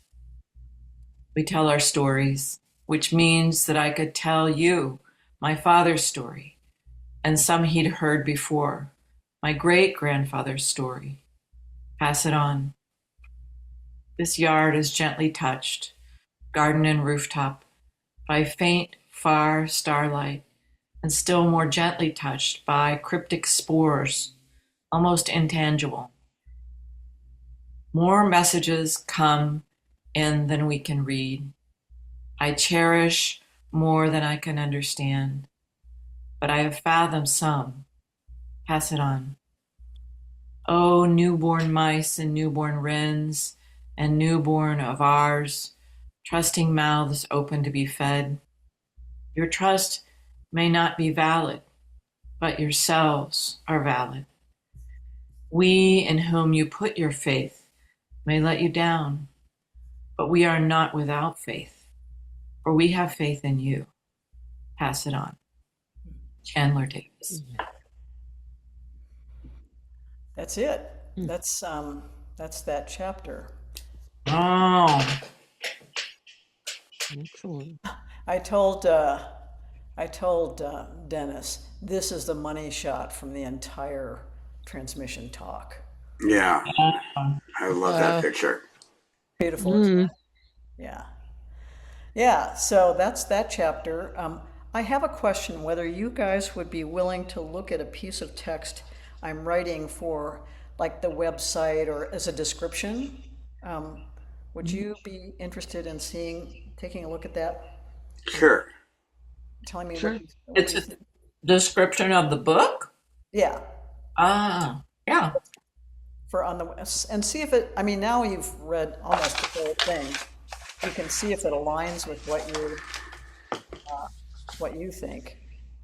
We tell our stories, which means that I could tell you my father's story, and some he'd heard before, my great-grandfather's story. Pass it on. This yard is gently touched, garden and rooftop, by faint, far starlight, and still more gently touched by cryptic spores, almost intangible. More messages come in than we can read. I cherish more than I can understand, but I have fathomed some. Pass it on. Oh, newborn mice and newborn wrens, and newborn of ours, trusting mouths open to be fed. Your trust may not be valid, but yourselves are valid. We in whom you put your faith may let you down, but we are not without faith, for we have faith in you. Pass it on. Chandler Davis. That's it. That's that chapter. Oh, Excellent. I told Dennis, this is the money shot from the entire transmission talk. Yeah, I love that picture. Beautiful, isn't it? Yeah. Yeah, so that's that chapter. I have a question whether you guys would be willing to look at a piece of text I'm writing for like the website or as a description. Would you be interested in taking a look at that? Sure. Telling me Sure. what it's you a think? description of the book? Yeah, Yeah. for on the and see if it. I mean, now you've read almost the whole thing. You can see if it aligns with what you think.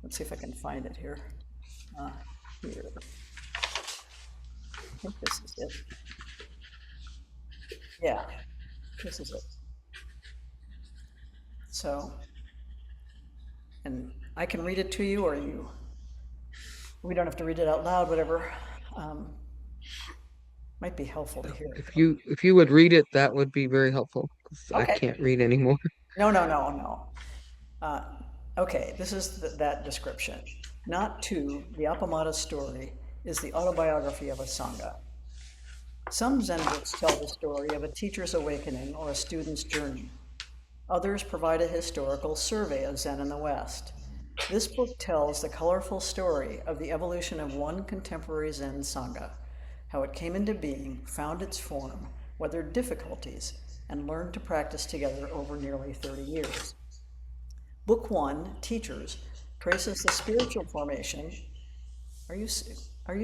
Let's see if I can find it here. Here. I think this is it. Yeah, this is it. So, and I can read it to you, or we don't have to read it out loud, whatever. Might be helpful to hear. If you would read it, that would be very helpful, 'cause I Okay. can't read anymore. No. Okay, this is that description. Not to the Appamada story is the autobiography of a Sangha. Some Zen books tell the story of a teacher's awakening or a student's journey. Others provide a historical survey of Zen in the West. This book tells the colorful story of the evolution of one contemporary Zen Sangha, how it came into being, found its form, weathered difficulties, and learned to practice together over nearly 30 years. Book 1, Teachers, traces the spiritual formation. Are you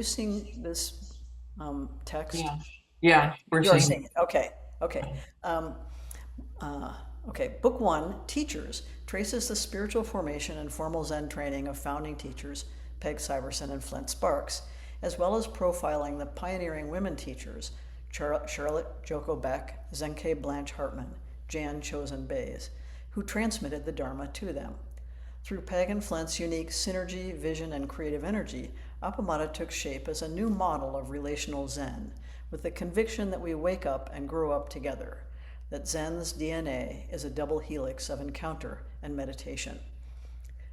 seeing this text? Yeah. We're You're seeing. seeing it. Okay. Okay. Book 1, Teachers, traces the spiritual formation and formal Zen training of founding teachers Peg Syverson and Flint Sparks, as well as profiling the pioneering women teachers Charlotte Joko Beck, Zenke Blanche Hartman, Jan Chosen Bays, who transmitted the Dharma to them. Through Peg and Flint's unique synergy, vision, and creative energy, Appamada took shape as a new model of relational Zen, with the conviction that we wake up and grow up together, that Zen's DNA is a double helix of encounter and meditation.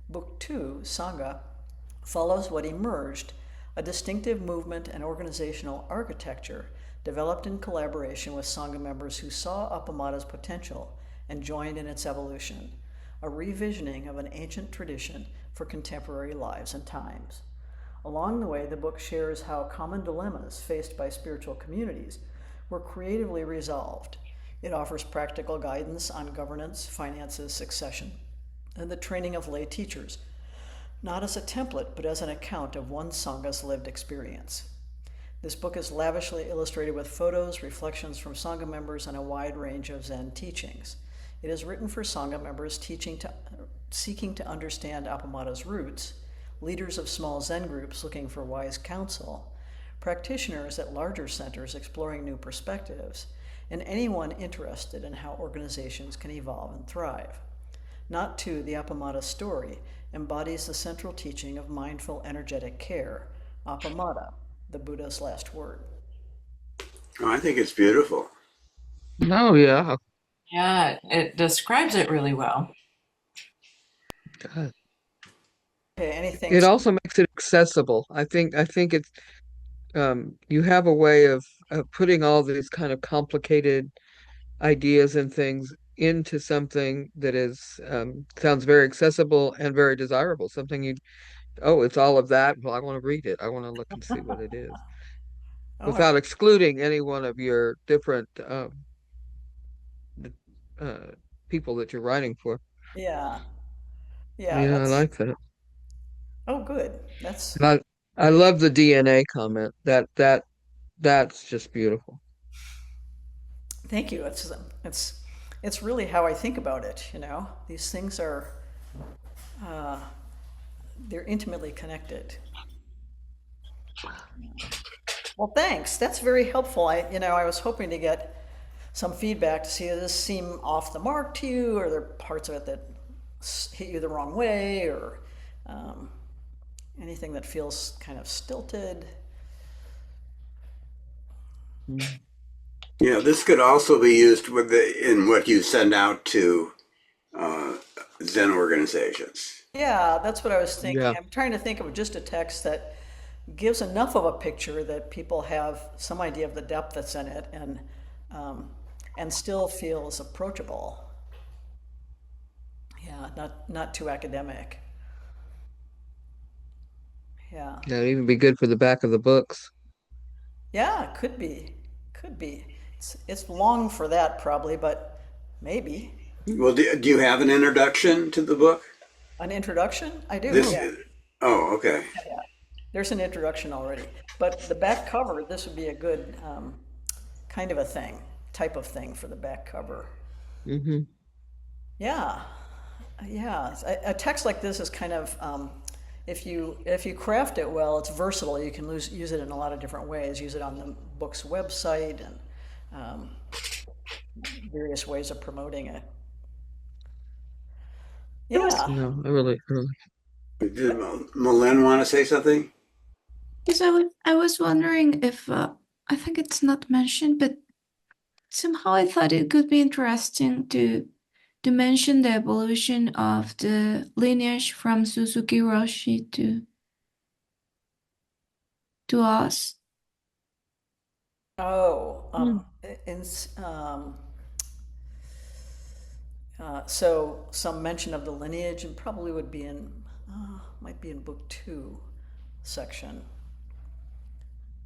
Book 2, Sangha, follows what emerged, a distinctive movement and organizational architecture developed in collaboration with Sangha members who saw Appamada's potential and joined in its evolution, a revisioning of an ancient tradition for contemporary lives and times. Along the way, the book shares how common dilemmas faced by spiritual communities were creatively resolved. It offers practical guidance on governance, finances, succession, and the training of lay teachers, not as a template, but as an account of one Sangha's lived experience. This book is lavishly illustrated with photos, reflections from Sangha members, and a wide range of Zen teachings. It is written for Sangha members seeking to understand Appamada's roots, leaders of small Zen groups looking for wise counsel, practitioners at larger centers exploring new perspectives, and anyone interested in how organizations can evolve and thrive. Not to the Appamada story embodies the central teaching of mindful, energetic care, Appamada, the Buddha's last word. Oh, I think it's beautiful. Oh yeah. Yeah, it describes it really well. Okay, anything? It also makes it accessible. I think it's you have a way of putting all these kind of complicated ideas and things into something that is sounds very accessible and very desirable. Something you, oh, it's all of that. Well, I want to read it. I want to look and see what it is Oh, without excluding any one of your different uh, people that you're writing for. yeah, yeah, Yeah, I that's, like that. oh, good. That's, And I love the DNA comment. That's just beautiful. thank you. It's, it's really how I think about it, you know? These things are, uh, they're intimately connected. Well, thanks. That's very helpful. I was hoping to get some feedback to see does this seem off the mark to you, or are there parts of it that hit you the wrong way, or um, anything that feels kind of stilted. Mm. This could also be used in what you send out to uh, Zen organizations. Yeah, that's what I was thinking. Yeah, I'm trying to think of just a text that gives enough of a picture that people have some idea of the depth that's in it, um, and still feels approachable. Yeah, not too academic. Yeah, that'd even be good for the back of the books. yeah, could be. It's long for that probably, but maybe Well, do you have an introduction to the book? an introduction. I do. This. Yeah, Oh, okay. yeah. There's an introduction already, but the back cover. This would be a good kind of a type of thing for the back cover. Hmm. Yeah, yeah. A text like this is kind of if you craft it well, it's versatile. You can use it in a lot of different ways. Use it on the book's website and um, various ways of promoting it. Yeah. Yeah, I really. Did Malin want to say something? Yes, I was wondering if I think it's not mentioned, but somehow I thought it could be interesting to mention the evolution of the lineage from Suzuki Roshi to us. Oh, Mm. in, so some mention of the lineage and probably would be might be in book 2 section.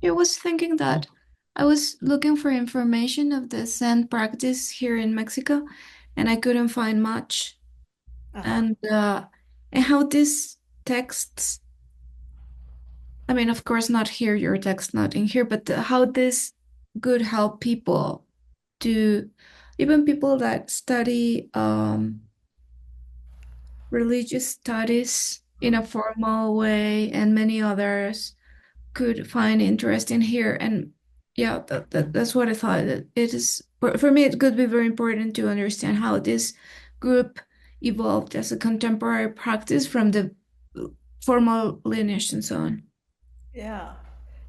I was thinking that I was looking for information of the Zen practice here in Mexico, and I couldn't find much. Uh-huh. And how these texts, I mean, of course, not here, your text not in here, but how this could help people to, even people that study religious studies in a formal way, and many others could find interesting here. And yeah, that's what I thought. That it is for me, it could be very important to understand how this group evolved as a contemporary practice from the formal lineage and so on. Yeah,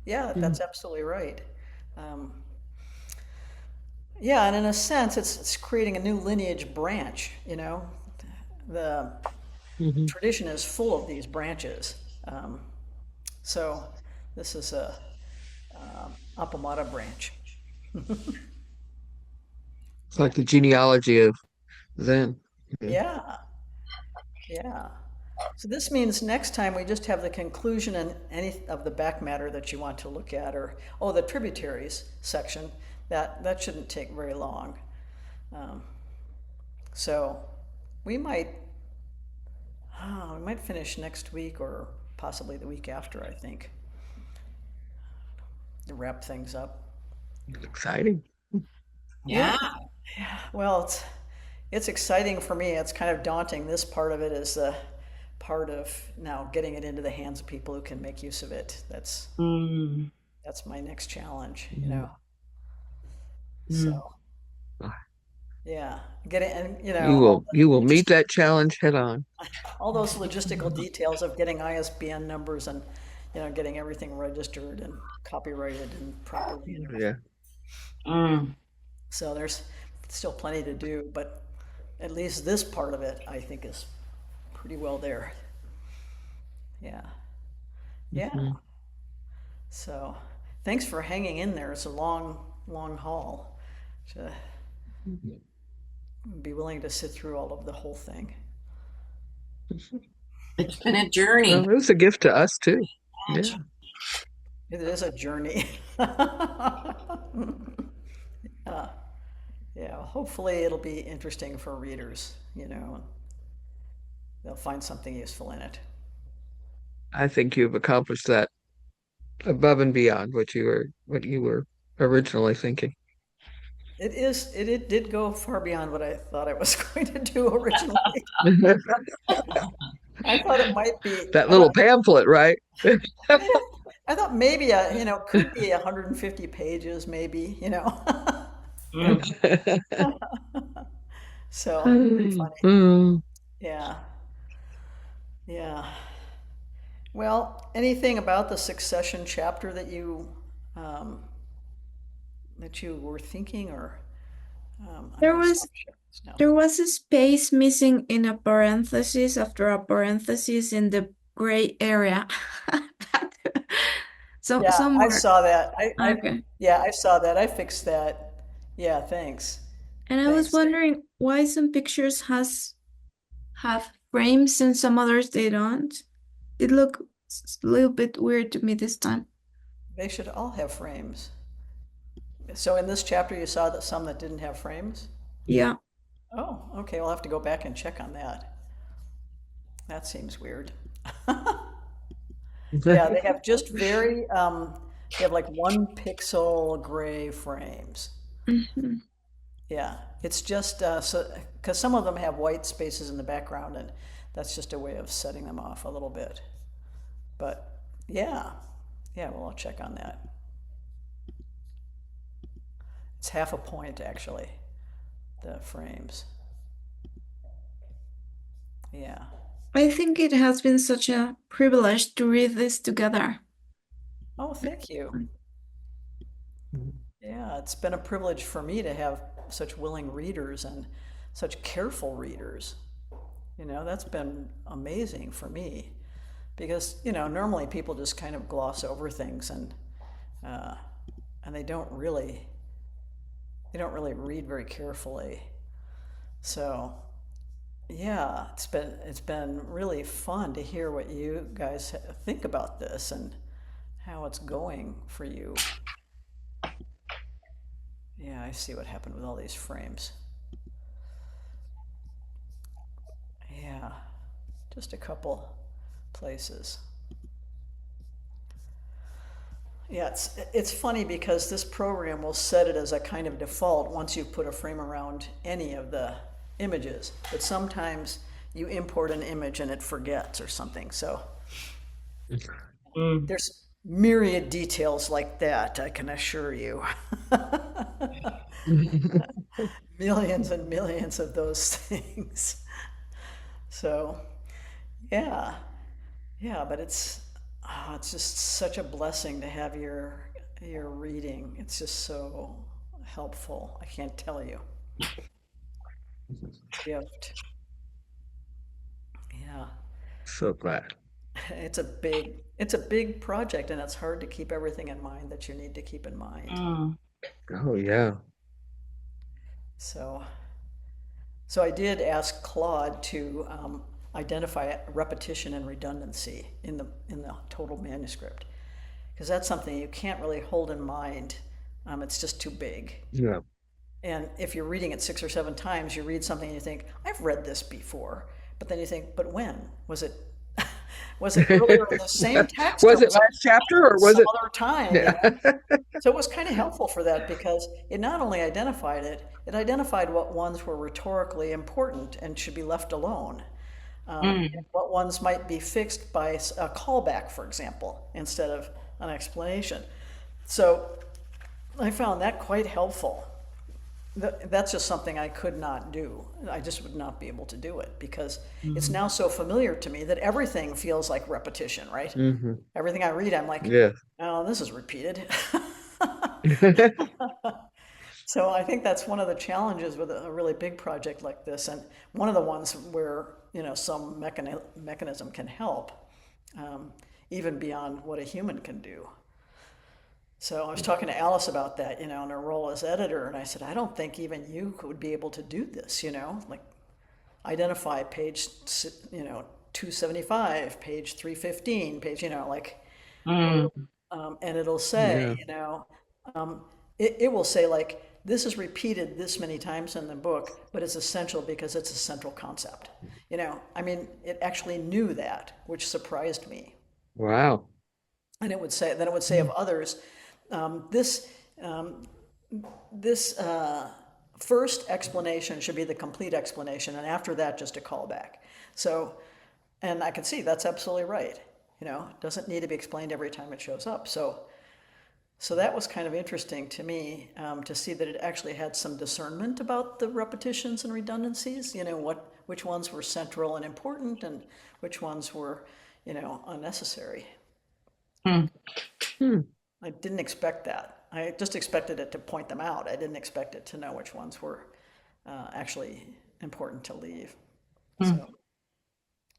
yeah, Mm. that's absolutely right. Um, yeah, and in a sense, it's creating a new lineage branch. The Hmm. tradition is full of these branches. Um, so this is a Appamada branch. It's like the genealogy of Zen. Yeah. Yeah, yeah. So this means next time we just have the conclusion and any of the back matter that you want to look at, or the tributaries section. That shouldn't take very long. Um, so we might finish next week or possibly the week after. I think. to wrap things up. Exciting. Yeah. Well, it's exciting for me. It's kind of daunting. This part of it is the part of now getting it into the hands of people who can make use of it. Mm, That's my next challenge, Mm. mm. So yeah, getting and You will meet that challenge head on. all those logistical details of getting ISBN numbers and getting everything registered and copyrighted and properly and everything. Yeah. Mm. So there's still plenty to do, but at least this part of it I think is pretty well there. Yeah. Yeah. Mhm. So thanks for hanging in there. It's a long, long haul to be willing to sit through all of the whole thing. It's been a journey. Well, it was a gift to us too. Yeah. It is a journey. Yeah, hopefully it'll be interesting for readers, they'll find something useful in it. I think you've accomplished that above and beyond what you were originally thinking. It did go far beyond what I thought I was going to do originally. I thought it might be, That little pamphlet, right? I thought maybe, could be 150 pages, maybe. Mm. So it'd be funny. Mm. Yeah. Yeah. Well, anything about the succession chapter um, that you were thinking, or There under was subjects? No. there was a space missing in a parenthesis after a parenthesis in the gray area. So Yeah, I somewhere. saw that. Okay. Yeah, I saw that. I fixed that. Yeah, thanks. And I was Thanks. wondering why some pictures have frames and some others they don't. It looked a little bit weird to me this time. They should all have frames. So in this chapter, you saw that some that didn't have frames? Yeah. Oh, okay. We'll have to go back and check on that. That seems weird. Yeah, they have just they have like 1 pixel gray frames. Mhm. Yeah, it's just because some of them have white spaces in the background, and that's just a way of setting them off a little bit. But yeah, yeah, well, I'll check on that. It's half a point actually, the frames. Yeah. I think it has been such a privilege to read this together. Oh, thank you. Yeah, it's been a privilege for me to have such willing readers and such careful readers. That's been amazing for me because, normally people just kind of gloss over things uh, and they don't really read very carefully. So, yeah, it's been really fun to hear what you guys think about this and how it's going for you. Yeah, I see what happened with all these frames. Yeah, just a couple places. Yeah, it's funny because this program will set it as a kind of default once you put a frame around any of the images. But sometimes you import an image and it forgets or something. So Mm. there's myriad details like that, I can assure you. Millions and millions of those things. So, yeah, yeah, but it's just such a blessing to have your reading. It's just so helpful. I can't tell you. Gift. Yeah. So glad. It's a big project, and it's hard to keep everything in mind that you need to keep in mind. Mm. Oh yeah. So So I did ask Claude to identify repetition and redundancy in the total manuscript, because that's something you can't really hold in mind. It's just too big. Yeah. And if you're reading it 6 or 7 times, you read something and you think, I've read this before. But then you think, but when? Was it Was it earlier in the same text or Was it was it last chapter or was some it? other time, you Yeah. know? So it was kind of helpful for that because it not only identified it, it identified what ones were rhetorically important and should be left alone. Mm. What ones might be fixed by a callback, for example, instead of an explanation. So I found that quite helpful. That's just something I could not do. I just would not be able to do it because it's Mm. now so familiar to me that everything feels like repetition, right? Hmm. Everything I read, I'm like, Yes. oh, this is repeated. So I think that's one of the challenges with a really big project like this, and one of the ones where some mechanism can help, um, even beyond what a human can do. So I was talking to Alice about that, in her role as editor, and I said, I don't think even you would be able to do this, like identify page, 275, page 315, page, like, Mm. and it'll say, Yeah. um, it will say like, this is repeated this many times in the book, but it's essential because it's a central concept. I mean, it actually knew that, which surprised me. Wow. And it would say of others, um, this um, this first explanation should be the complete explanation, and after that, just a callback. So, and I can see that's absolutely right. It doesn't need to be explained every time it shows up. So that was kind of interesting to me, to see that it actually had some discernment about the repetitions and redundancies. Which ones were central and important, and which ones were, unnecessary. Mm. Hmm. I didn't expect that. I just expected it to point them out. I didn't expect it to know which ones were actually important to leave. Mm.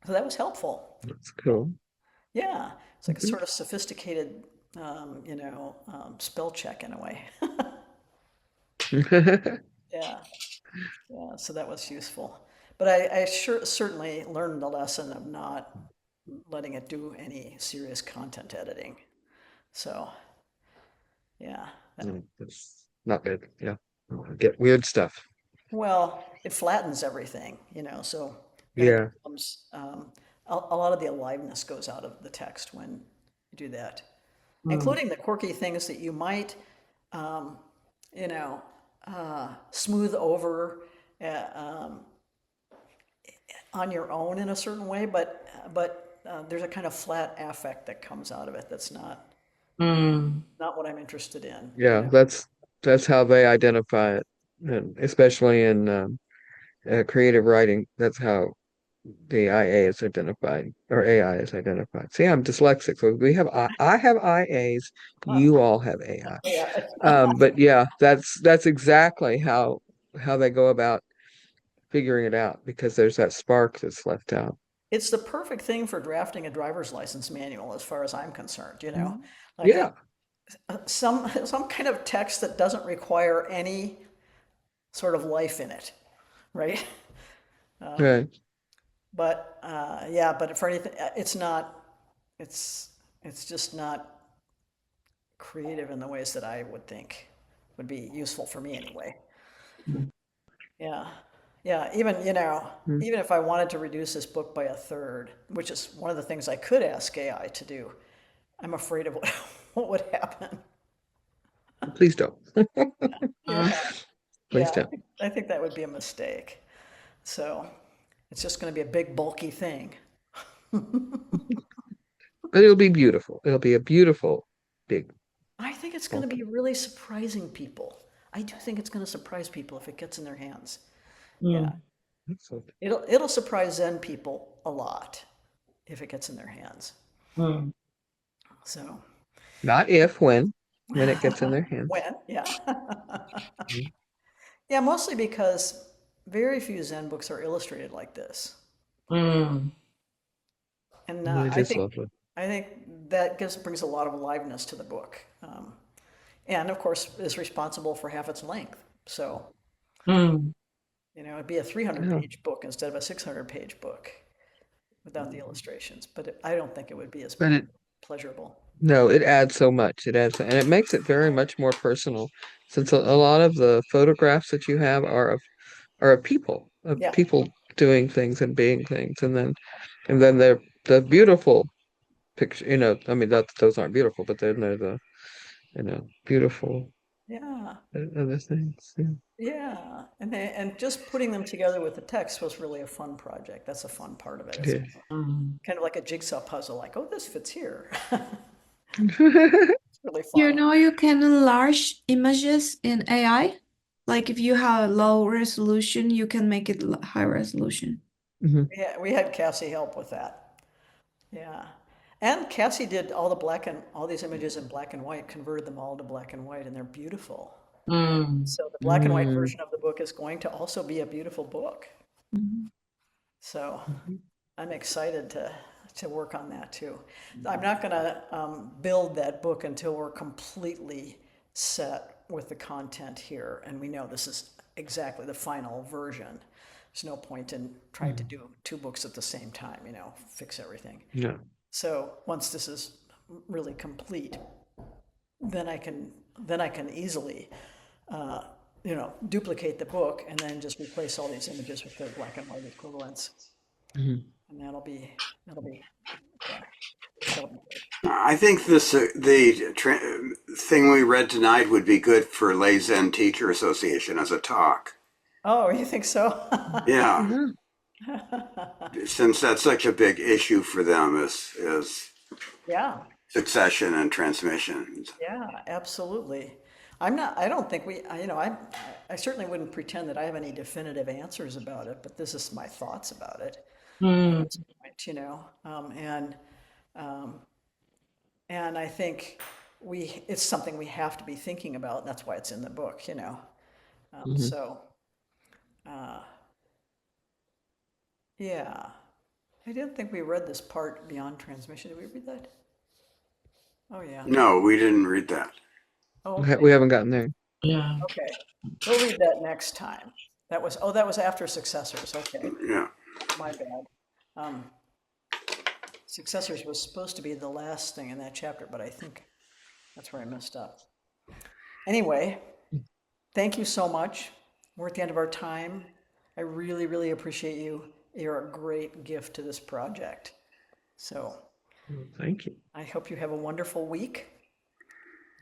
So that was helpful. That's cool. Yeah, it's like a Mhm. sort of sophisticated, spell check in a way. Yeah, yeah. So that was useful. But I certainly learned the lesson of not letting it do any serious content editing. So yeah, That's not good. Yeah. Get weird stuff. well, it flattens everything, so then it Yeah. becomes, a lot of the aliveness goes out of the text when you do that, Mm. including the quirky things that you might, um, you know, smooth over uh, um, on your own in a certain way, but there's a kind of flat affect that comes out of it that's Mm. not what I'm interested in, Yeah. That's how they identify it, and especially in creative writing. That's how the IA is identified or AI is identified. See, I'm dyslexic, so I have IAs, Huh. you all have AI. Yeah. But yeah, that's exactly how they go about figuring it out because there's that spark that's left out. It's the perfect thing for drafting a driver's license manual, as far as I'm concerned. Mhm. Like Yeah, some kind of text that doesn't require any sort of life in it, right? right. But yeah, but for anything, it's not. It's it's just not creative in the ways that I would think would be useful for me anyway. Yeah, yeah. Mm. Even if I wanted to reduce this book by a third, which is one of the things I could ask AI to do, I'm afraid of what what would happen. Please don't. Yeah, Mm. yeah. Please don't. I think that would be a mistake. So it's just going to be a big bulky thing. But it'll be beautiful. It'll be a beautiful big I think it's going to be bulky. really surprising people. I do think it's going to surprise people if it gets in their hands. Yeah, Mm. So, it'll surprise Zen people a lot if it gets in their hands. Mm. So not if, when it gets in their hands. when, yeah, Mhm. yeah, mostly because very few Zen books are illustrated like this, Mm. and It is lovely. I think that brings a lot of aliveness to the book, and of course is responsible for half its length. So Mm. it'd be a 300 Yeah. page book instead of a 600-page book without the illustrations, but I don't think it would be as But it pleasurable. No, it adds so much. And it makes it very much more personal, since a lot of the photographs that you have are of Yeah, people doing things and being things, and then they're the beautiful picture, I mean that those aren't beautiful, but then they're the, beautiful Yeah, other things. Yeah. yeah. And just putting them together with the text was really a fun project. That's a fun part of it. It's Yeah. kind of like a jigsaw puzzle, like, oh, this fits here. Mhm. It's really You fun. know, you can enlarge images in AI. Like if you have a low resolution, you can make it high resolution. Yeah, we had Cassie help with that. Yeah. And Cassie did all these images in black and white, converted them all to black and white, and they're beautiful. Mm. So the black and white Mm. version of the book is going to also be a beautiful book. Mhm. So Mhm. I'm excited to work on that too. I'm not going to build that book until we're completely set with the content here, and we know this is exactly the final version. There's no point in trying to do two books at the same time, fix everything. Yeah. So once this is really complete, then I can easily, uh, duplicate the book and then just replace all these images with their black and white equivalents, Mhm. and that'll be yeah, that'll be good. I think the thing we read tonight would be good for Lay Zen Teacher Association as a talk. Oh, you think so? Yeah, Yeah. since that's such a big issue for them is Yeah, succession and transmission. yeah, absolutely. I don't think I certainly wouldn't pretend that I have any definitive answers about it, but this is my thoughts about it at Mm. this point, um, and I think it's something we have to be thinking about, and that's why it's in the book. Mhm. So, uh, yeah, I didn't think we read this part beyond transmission. Did we read that? Oh, yeah. No, we didn't read that. Oh, We okay. haven't gotten there. Yeah. Okay. We'll read that next time. That was after successors. Okay. Yeah. My bad. Um, successors was supposed to be the last thing in that chapter, but I think that's where I messed up. Anyway, thank you so much. We're at the end of our time. I really, really appreciate you. You're a great gift to this project. So Well, thank you. I hope you have a wonderful week.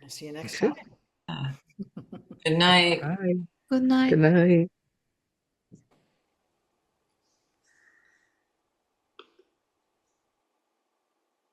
I'll see you You next too. time. Good night. Bye. Good Good night. night.